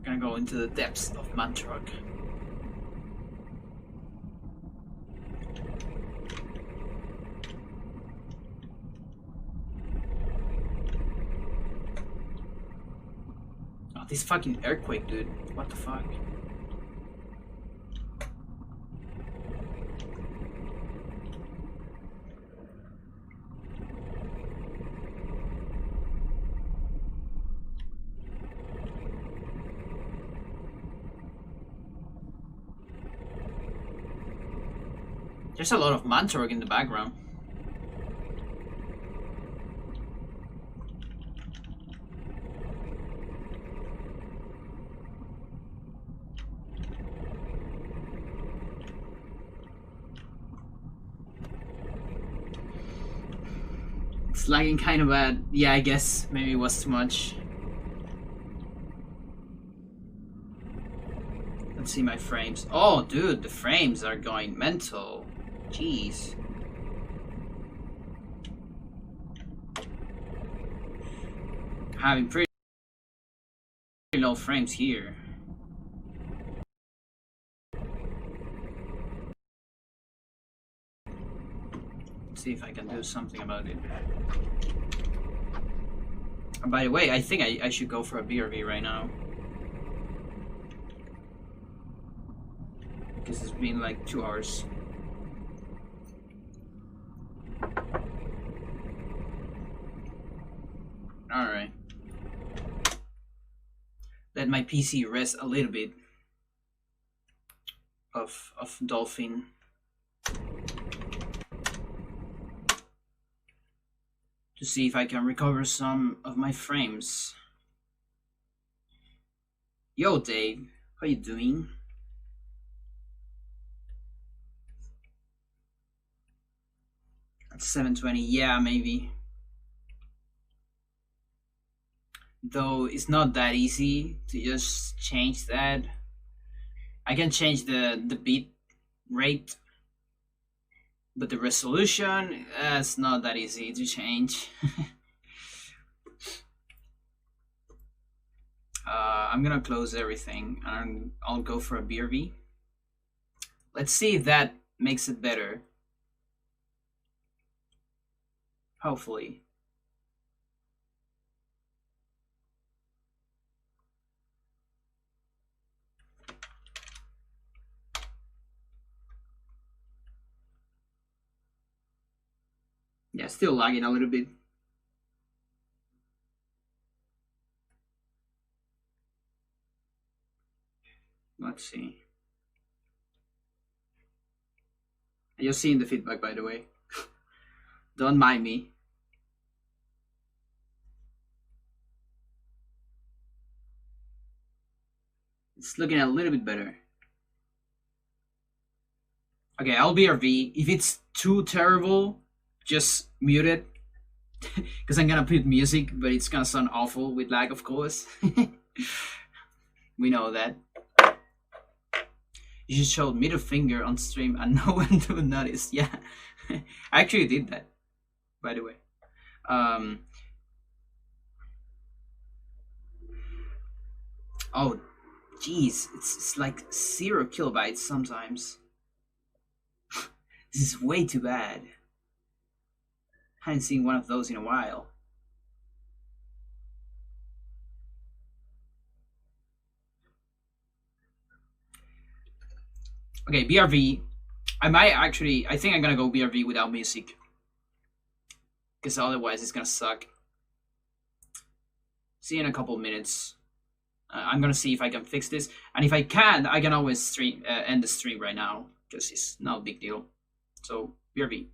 Gonna go into the depths of Mantorok. Oh, this fucking earthquake, dude. What the fuck? There's a lot of Mantorok in the background. It's lagging kind of bad. Yeah, I guess maybe it was too much. Let's see my frames. Oh, dude, the frames are going mental. Jeez. Having pretty low frames here. Let's see if I can do something about it. By the way, I think I should go for a BRB right now. Because it's been like 2 hours. Alright. Let my PC rest a little bit of Dolphin. To see if I can recover some of my frames. Yo, Dave, how you doing? At 720, yeah, maybe. Though it's not that easy to just change that. I can change the bit rate, but the resolution, it's not that easy to change. I'm gonna close everything and I'll go for a BRB. Let's see if that makes it better. Hopefully. Yeah, still lagging a little bit. Let's see. I'm just seeing the feedback, by the way. Don't mind me. It's looking a little bit better. Okay, I'll BRB. If it's too terrible, just mute it. Because I'm gonna put music, but it's gonna sound awful with lag, of course. We know that. You just showed middle finger on stream and no one to notice. Yeah, I actually did that, by the way. Oh, jeez, it's like 0 kilobytes sometimes. This is way too bad. I haven't seen one of those in a while. Okay, BRV. I think I'm gonna go BRV without music. Because otherwise it's gonna suck. See you in a couple minutes. I'm gonna see if I can fix this. And if I can, I can always end the stream right now. Because it's not a big deal. So, BRV.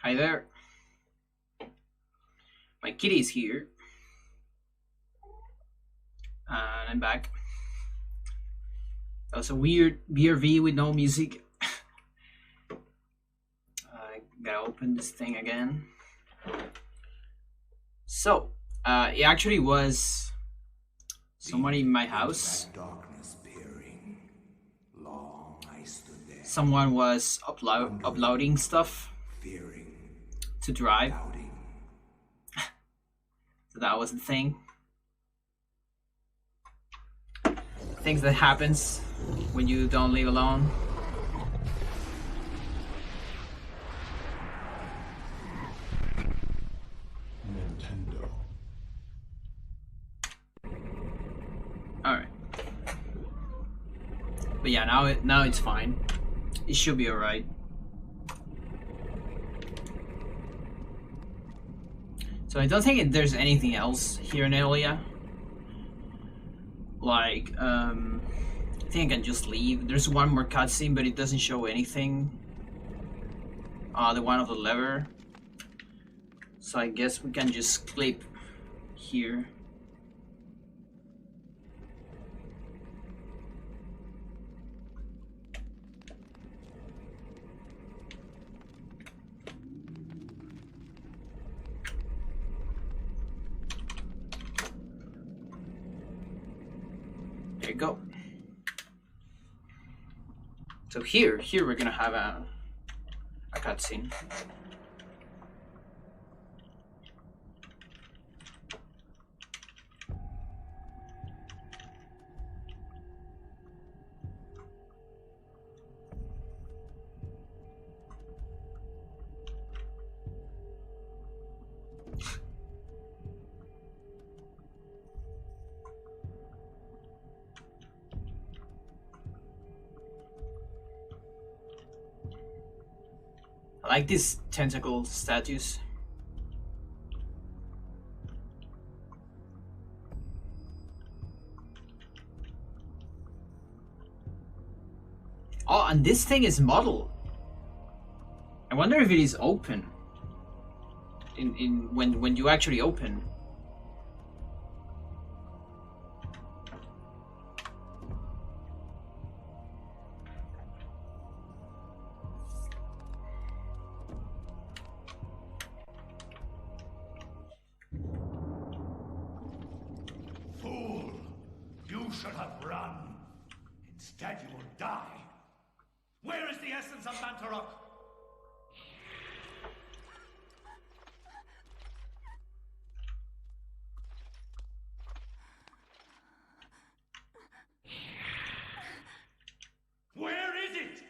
Hi there. My kitty is here. And I'm back. That was a weird BRV with no music. I gotta open this thing again. So, it actually was someone in my house. Someone was uploading stuff to Drive. So that was the thing. Things that happens when you don't live alone. Nintendo. Alright. But yeah, now it's fine. It should be alright. So I don't think there's anything else here in Ellia. Like, I think I can just leave. There's one more cutscene, but it doesn't show anything. The one of the lever. So I guess we can just clip here. There you go. So here we're gonna have a cutscene. I like these tentacle statues. Oh, and this thing is model. I wonder if it is open. When you actually open. Fool! You should have run. Instead, you will die. Where is the essence of Pandora? Where is it?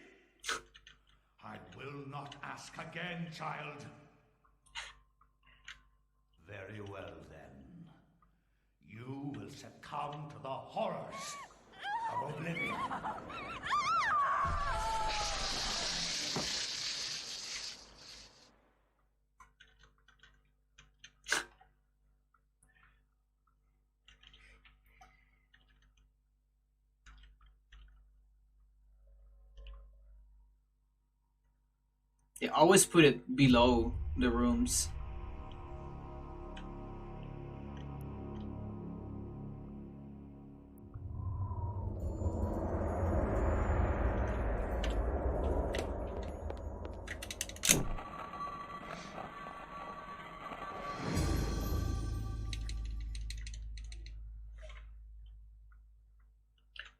I will not ask again, child. Very well, then. You will succumb to the horrors of oblivion. They always put it below the rooms.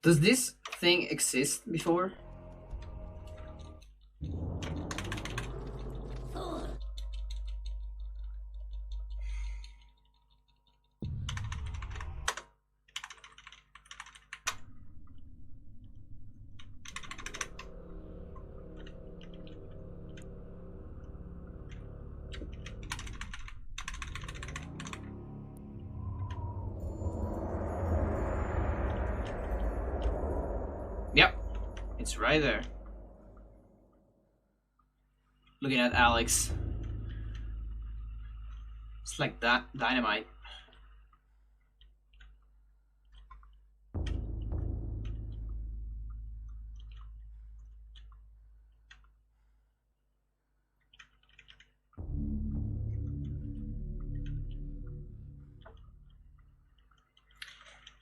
Does this thing exist before? Yep, it's right there. Looking at Alex. It's like that dynamite.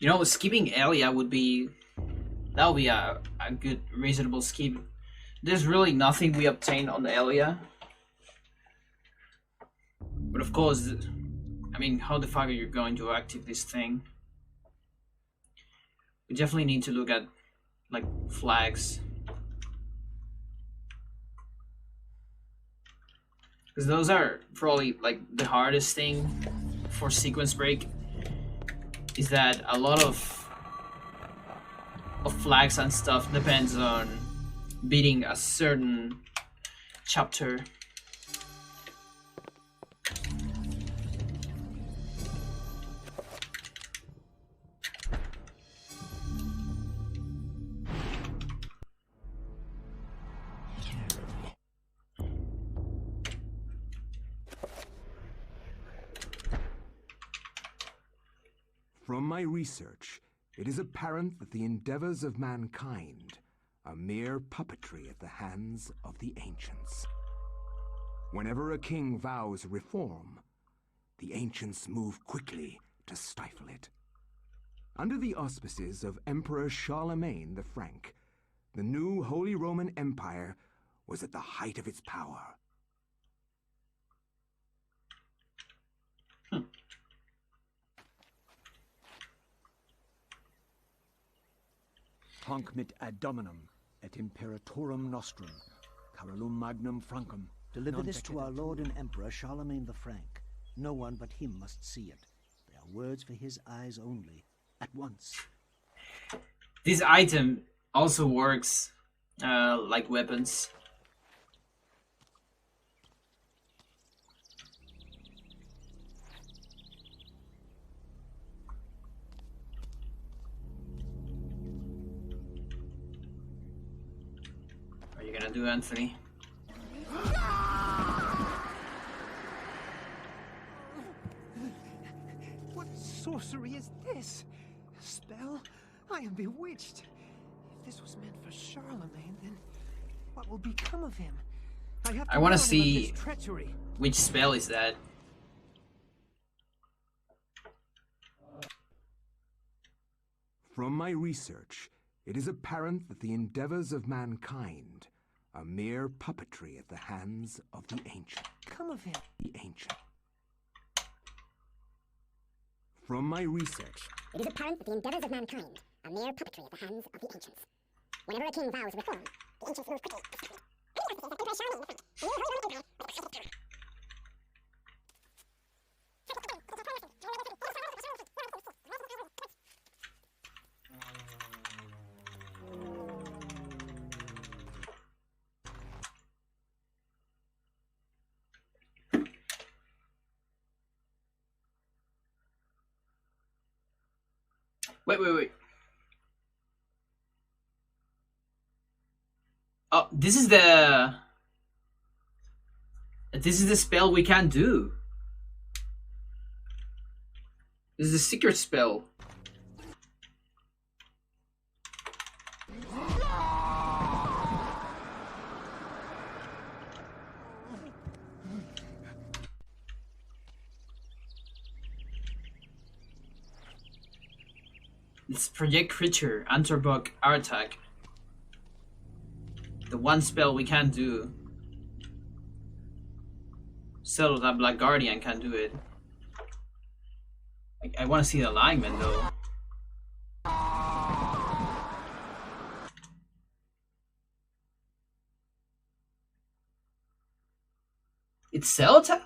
You know, skipping Ellia would be... That would be a good, reasonable skip. There's really nothing we obtain on Ellia. But of course, I mean, how the fuck are you going to activate this thing? We definitely need to look at, like, flags. Because those are probably, like, the hardest thing for sequence break. Is that a lot of flags and stuff depends on beating a certain chapter. From my research, it is apparent that the endeavors of mankind are mere puppetry at the hands of the ancients. Whenever a king vows reform, the ancients move quickly to stifle it. Under the auspices of Emperor Charlemagne the Frank, the new Holy Roman Empire was at the height of its power. Hanc mit ad dominum et imperatorum nostrum, Carolum magnum Francum. Deliver this to our Lord and Emperor Charlemagne the Frank. No one but him must see it. They are words for his eyes only. At once. This item also works like weapons. What are you gonna do, Anthony? What sorcery is this? A spell? I am bewitched. If this was meant for Charlemagne, then what will become of him? I want to see which spell is that. From my research, it is apparent that the endeavors of mankind are mere puppetry at the hands of the ancient. Come of him. The ancient. From my research, it is apparent that the endeavors of mankind are mere puppetry at the hands of the ancients. Whenever a king vows reform, the ancients move quickly. Wait. Oh, this is the spell we can't do. This is a secret spell. It's project creature, Antorbok, Artak. The one spell we can't do. Settle that Black Guardian can do it. I want to see the alignment though. It's Celta?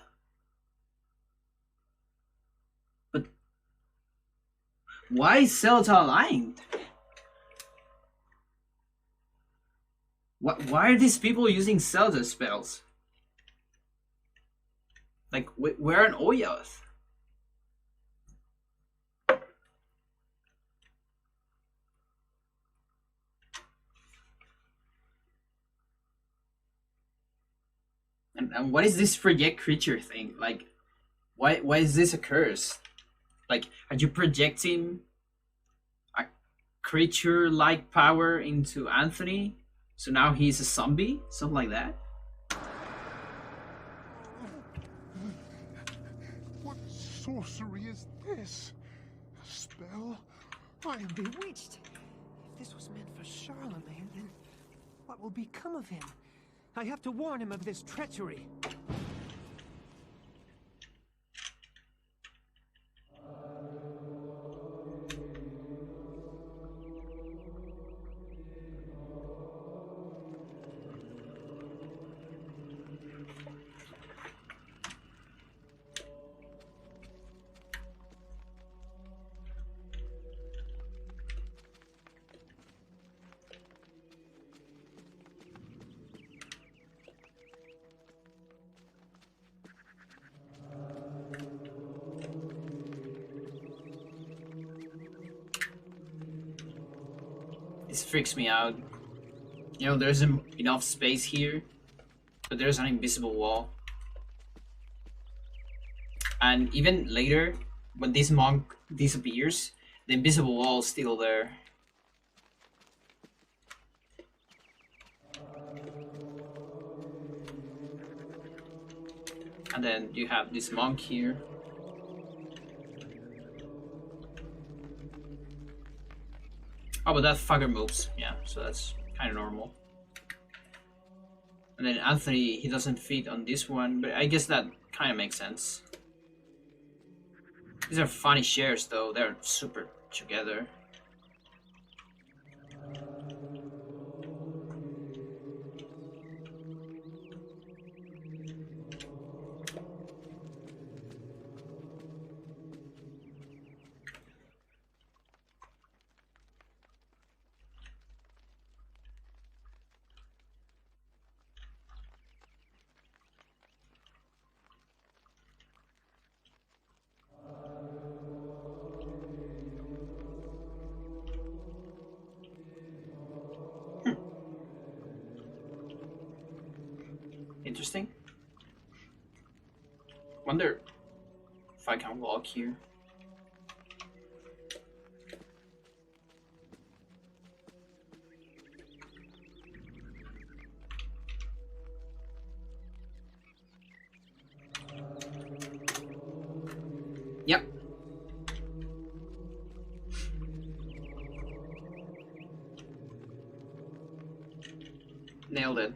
But why is Celta aligned? Why are these people using Celta spells? Like, where in Oyath? And what is this project creature thing? Like, why is this a curse? Like, are you projecting a creature-like power into Anthony? So now he's a zombie? Something like that? What sorcery is this? A spell? I am bewitched. If this was meant for Charlemagne, then what will become of him? I have to warn him of this treachery. This freaks me out. You know, there's enough space here, but there's an invisible wall. And even later, when this monk disappears, the invisible wall is still there. And then you have this monk here. Oh, but that fucker moves. Yeah, so that's kind of normal. And then Anthony, he doesn't fit on this one, but I guess that kind of makes sense. These are funny shares, though. They're super together. Interesting. Wonder if I can walk here. Yep. Nailed it.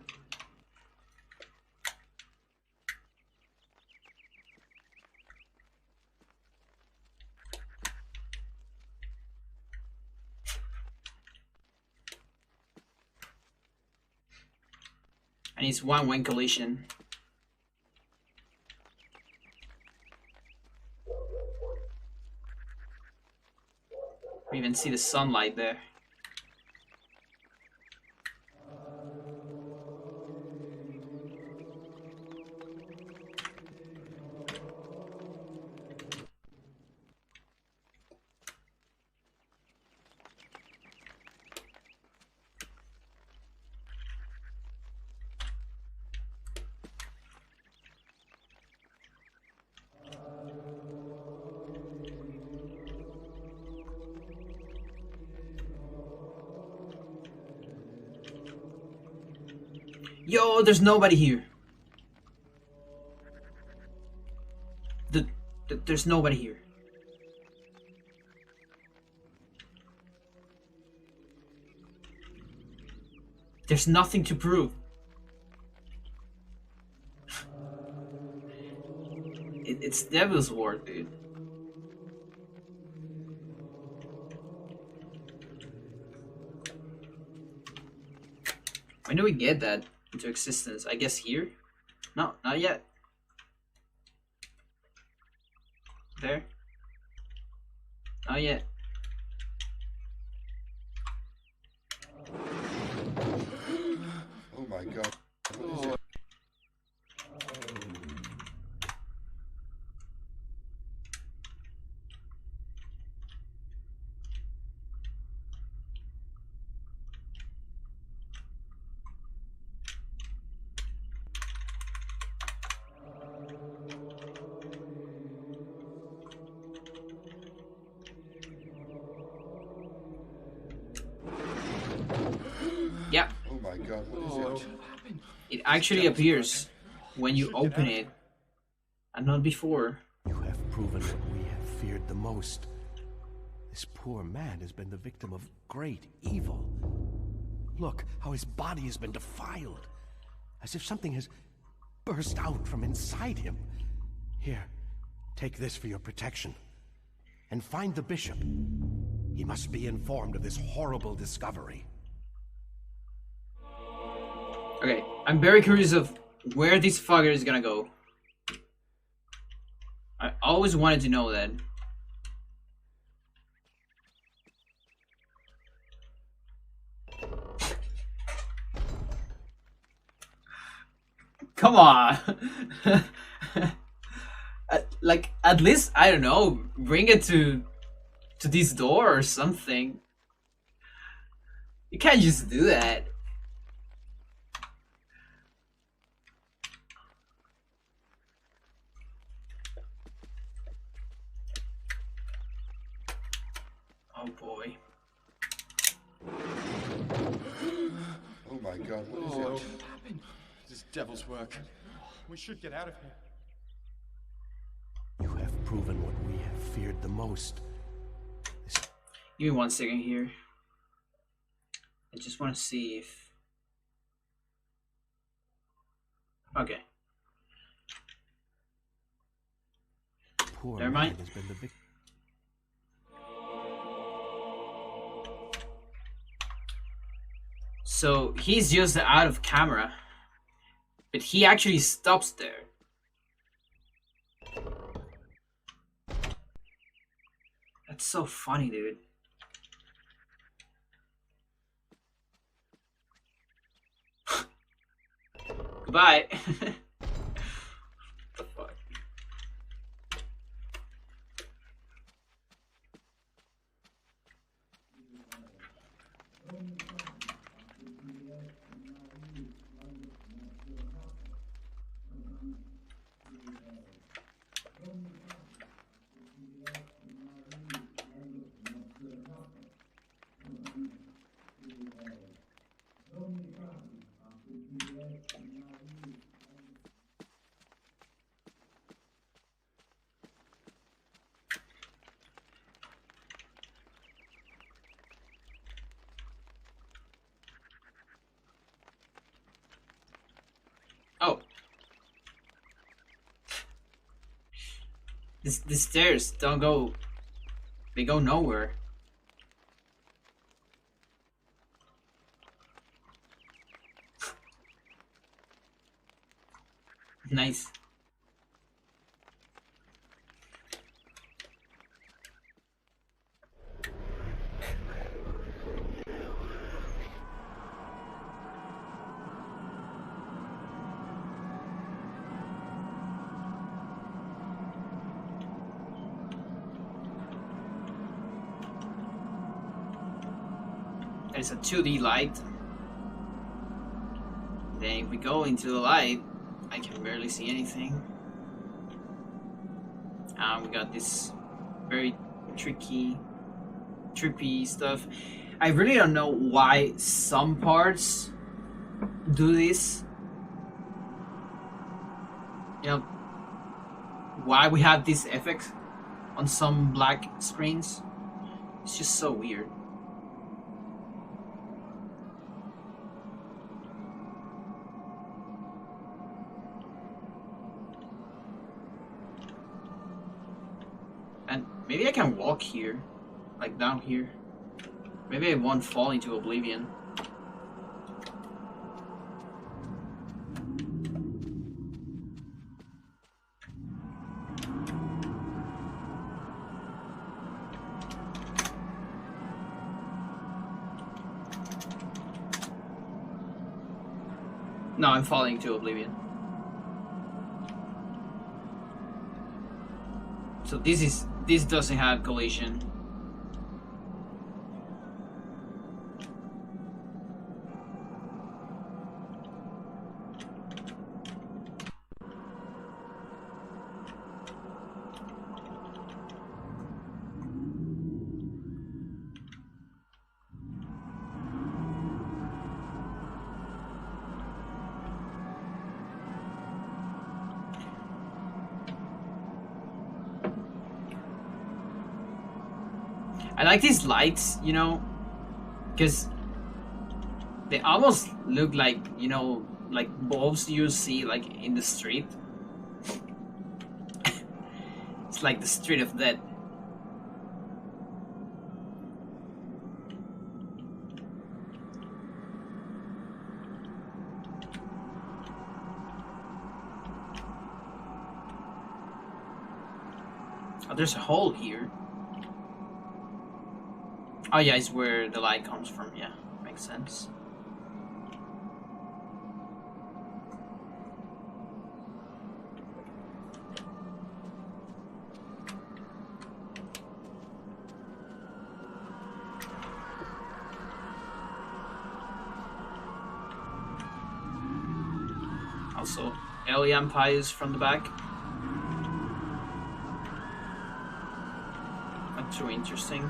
And it's one collision. We even see the sunlight there. Yo, there's nobody here. There's nobody here. There's nothing to prove. It's devil's work, dude. When do we get that into existence? I guess here? No, not yet. There? Not yet. Oh my god. What is it? Yeah. Oh my god, what is it? It actually appears when you open it, and not before. You have proven what we have feared the most. This poor man has been the victim of great evil. Look how his body has been defiled, as if something has burst out from inside him. Here, take this for your protection. And find the bishop. He must be informed of this horrible discovery. Okay, I'm very curious of where this fucker is gonna go. I always wanted to know that. Come on. Like, at least, I don't know, bring it to this door or something. You can't just do that. Oh boy. Oh my god, what is What it? happened? This devil's work. We should get out of here. You have proven what we have feared the most. Give me 1 second here. I just want to see if... Okay. Poor Never man mind. has been the victim. So he's just out of camera, but he actually stops there. That's so funny, dude. Goodbye. What the fuck? Oh. The stairs don't go... They go nowhere. Nice. There's a 2D light. Then if we go into the light, I can barely see anything. We got this very trippy stuff. I really don't know why some parts do this. You know, why we have this effect on some black screens. It's just so weird. And maybe I can walk here, like down here. Maybe I won't fall into oblivion. No, I'm falling to oblivion. So this doesn't have collision. I like these lights, you know, because they almost look like, you know, like bulbs you see like in the street. It's like the street of death. Oh, there's a hole here. Oh yeah, it's where the light comes from. Yeah, makes sense. Also, Ellia and Pies from the back. Not too interesting.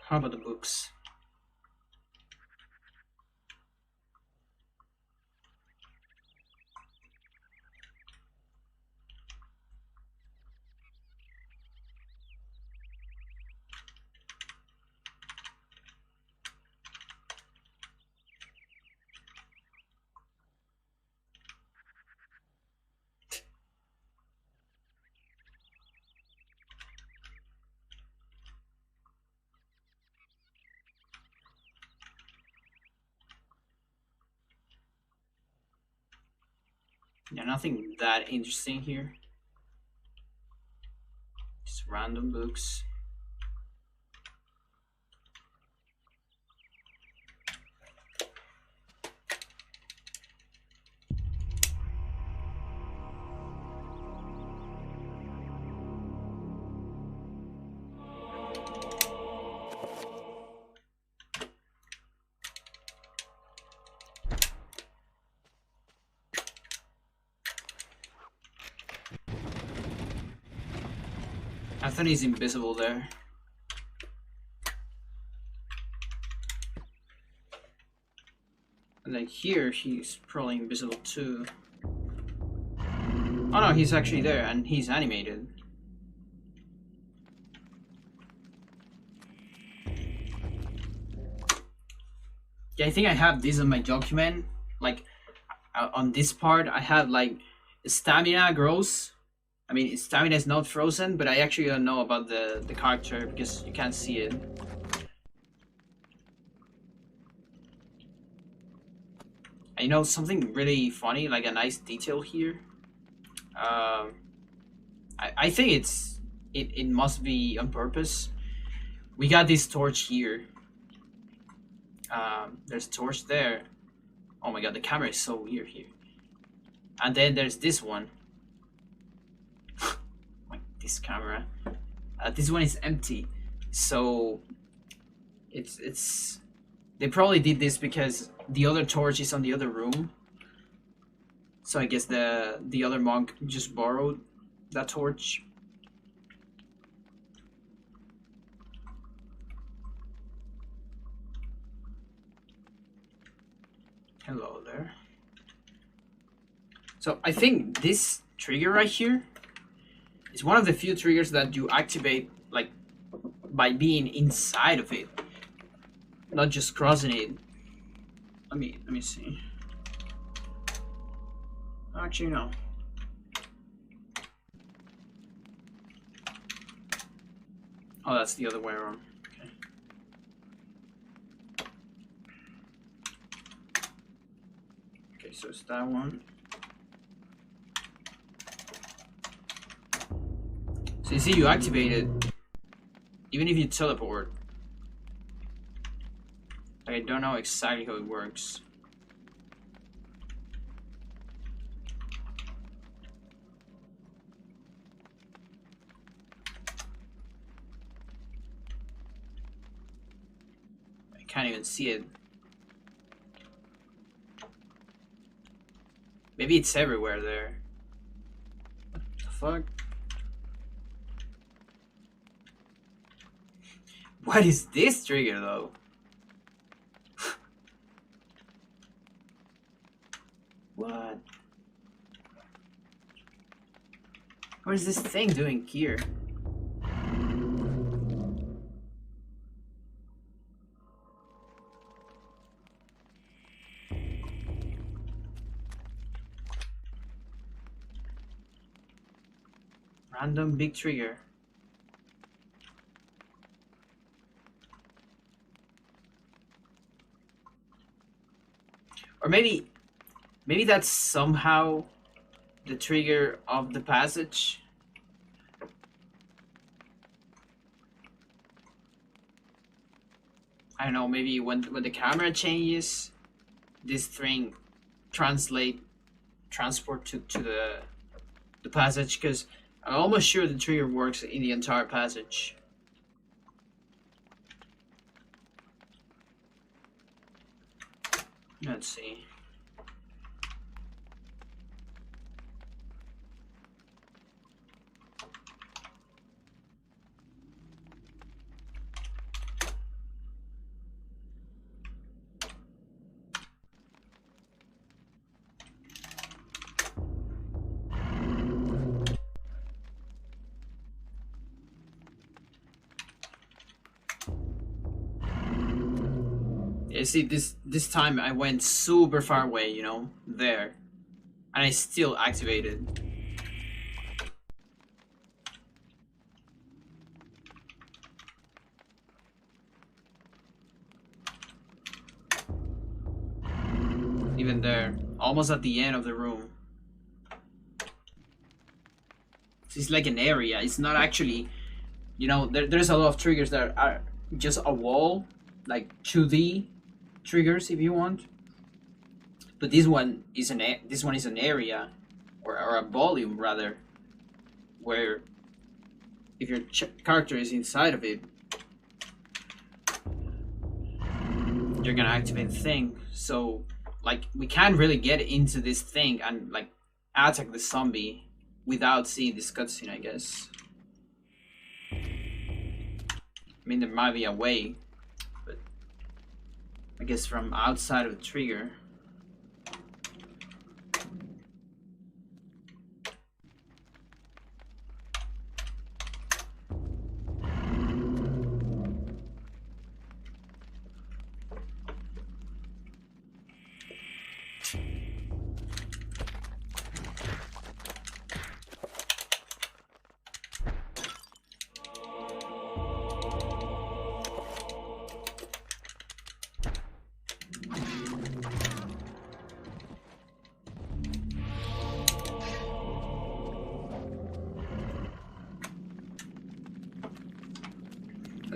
How about the books? Yeah, nothing that interesting here. Just random books. Anthony's invisible there. And then here, he's probably invisible too. Oh no, he's actually there, and he's animated. Yeah, I think I have this on my document. Like, on this part, I have like stamina grows. I mean, stamina is not frozen, but I actually don't know about the character because you can't see it. And you know, something really funny, like a nice detail here. I think it must be on purpose. We got this torch here. There's a torch there. Oh my god, the camera is so weird here. And then there's this one. Like this camera. This one is empty. So it's they probably did this because the other torch is on the other room. So I guess the other monk just borrowed that torch. Hello there. So I think this trigger right here is one of the few triggers that you activate like by being inside of it, not just crossing it. Let me see. Actually, no. Oh, that's the other way around. Okay. Okay, so it's that one. So you see, you activate it, even if you teleport. Like, I don't know exactly how it works. I can't even see it. Maybe it's everywhere there. What the fuck? What is this trigger though? What? What is this thing doing here? Random big trigger. Or maybe that's somehow the trigger of the passage. I don't know, maybe when the camera changes, this thing transport to the passage, because I'm almost sure the trigger works in the entire passage. Let's see. You see, this time I went super far away, you know, there, and I still activated. Even there, almost at the end of the room. It's like an area. It's not actually, you know, there's a lot of triggers that are just a wall, like 2D triggers if you want. But this one is an area, or a volume rather, where if your character is inside of it, you're gonna activate the thing. So like we can't really get into this thing and like attack the zombie without seeing this cutscene, I guess. I mean, there might be a way, but I guess from outside of the trigger.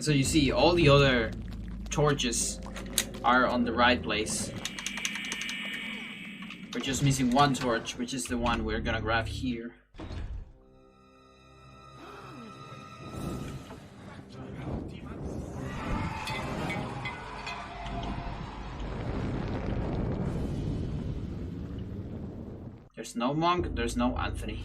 So you see, all the other torches are on the right place. We're just missing one torch, which is the one we're gonna grab here. There's no monk, there's no Anthony.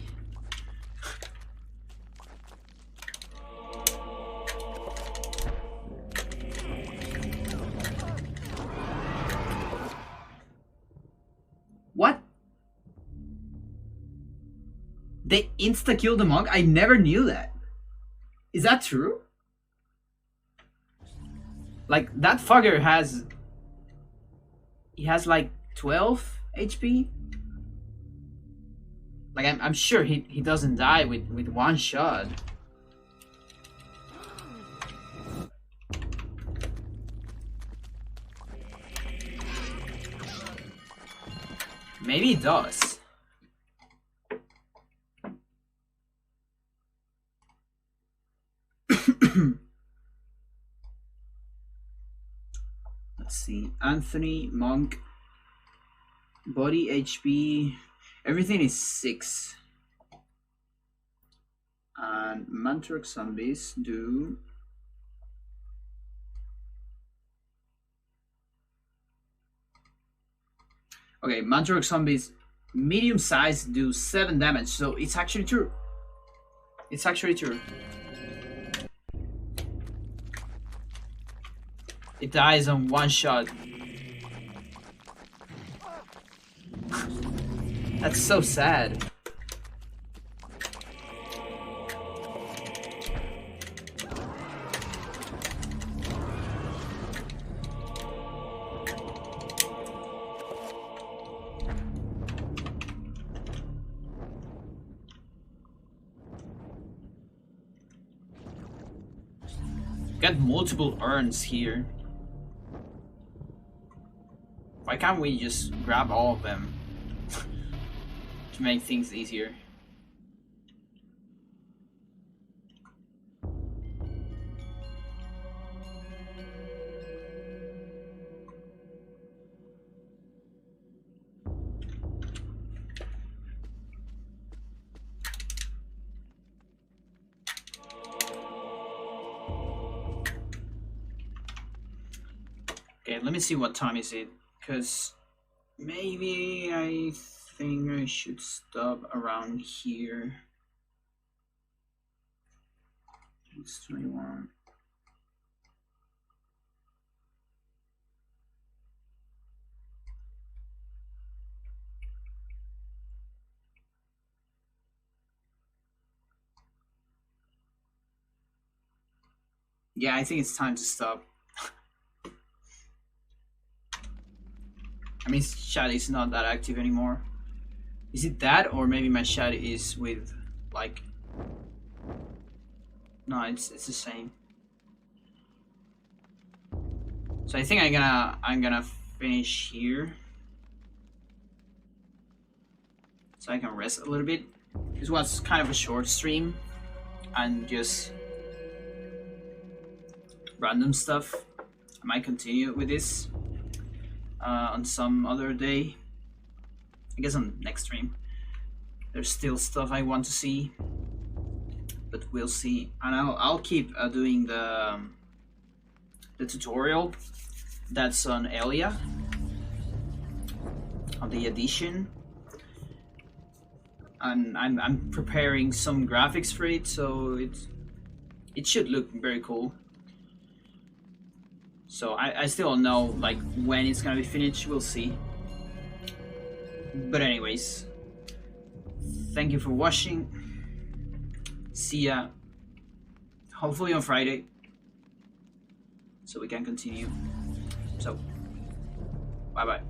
What? They insta-killed the monk? I never knew that. Is that true? Like, that fucker has... He has like 12 HP? Like I'm sure he doesn't die with one shot. Maybe he does. Let's see. Anthony, Monk, body HP, everything is 6. And Mantork zombies do... Okay, Mantork zombies medium size do 7 damage, so it's actually true. It's actually true. It dies on one shot. That's so sad. Got multiple urns here. Why can't we just grab all of them to make things easier? Okay, let me see what time is it. Because maybe I think I should stop around here. It's 21. Yeah, I think it's time to stop. I mean, chat is not that active anymore. Is it that, or maybe my chat is with, like... No, it's the same. So I think I'm gonna finish here, so I can rest a little bit. This was kind of a short stream, and just random stuff. I might continue with this. On some other day, I guess on next stream. There's still stuff I want to see, but we'll see. And I'll keep doing the tutorial that's on Ellia, on the edition, and I'm preparing some graphics for it, so it should look very cool. So I still don't know like when it's gonna be finished. We'll see. But anyways, thank you for watching. See ya. Hopefully on Friday, so we can continue. So bye bye.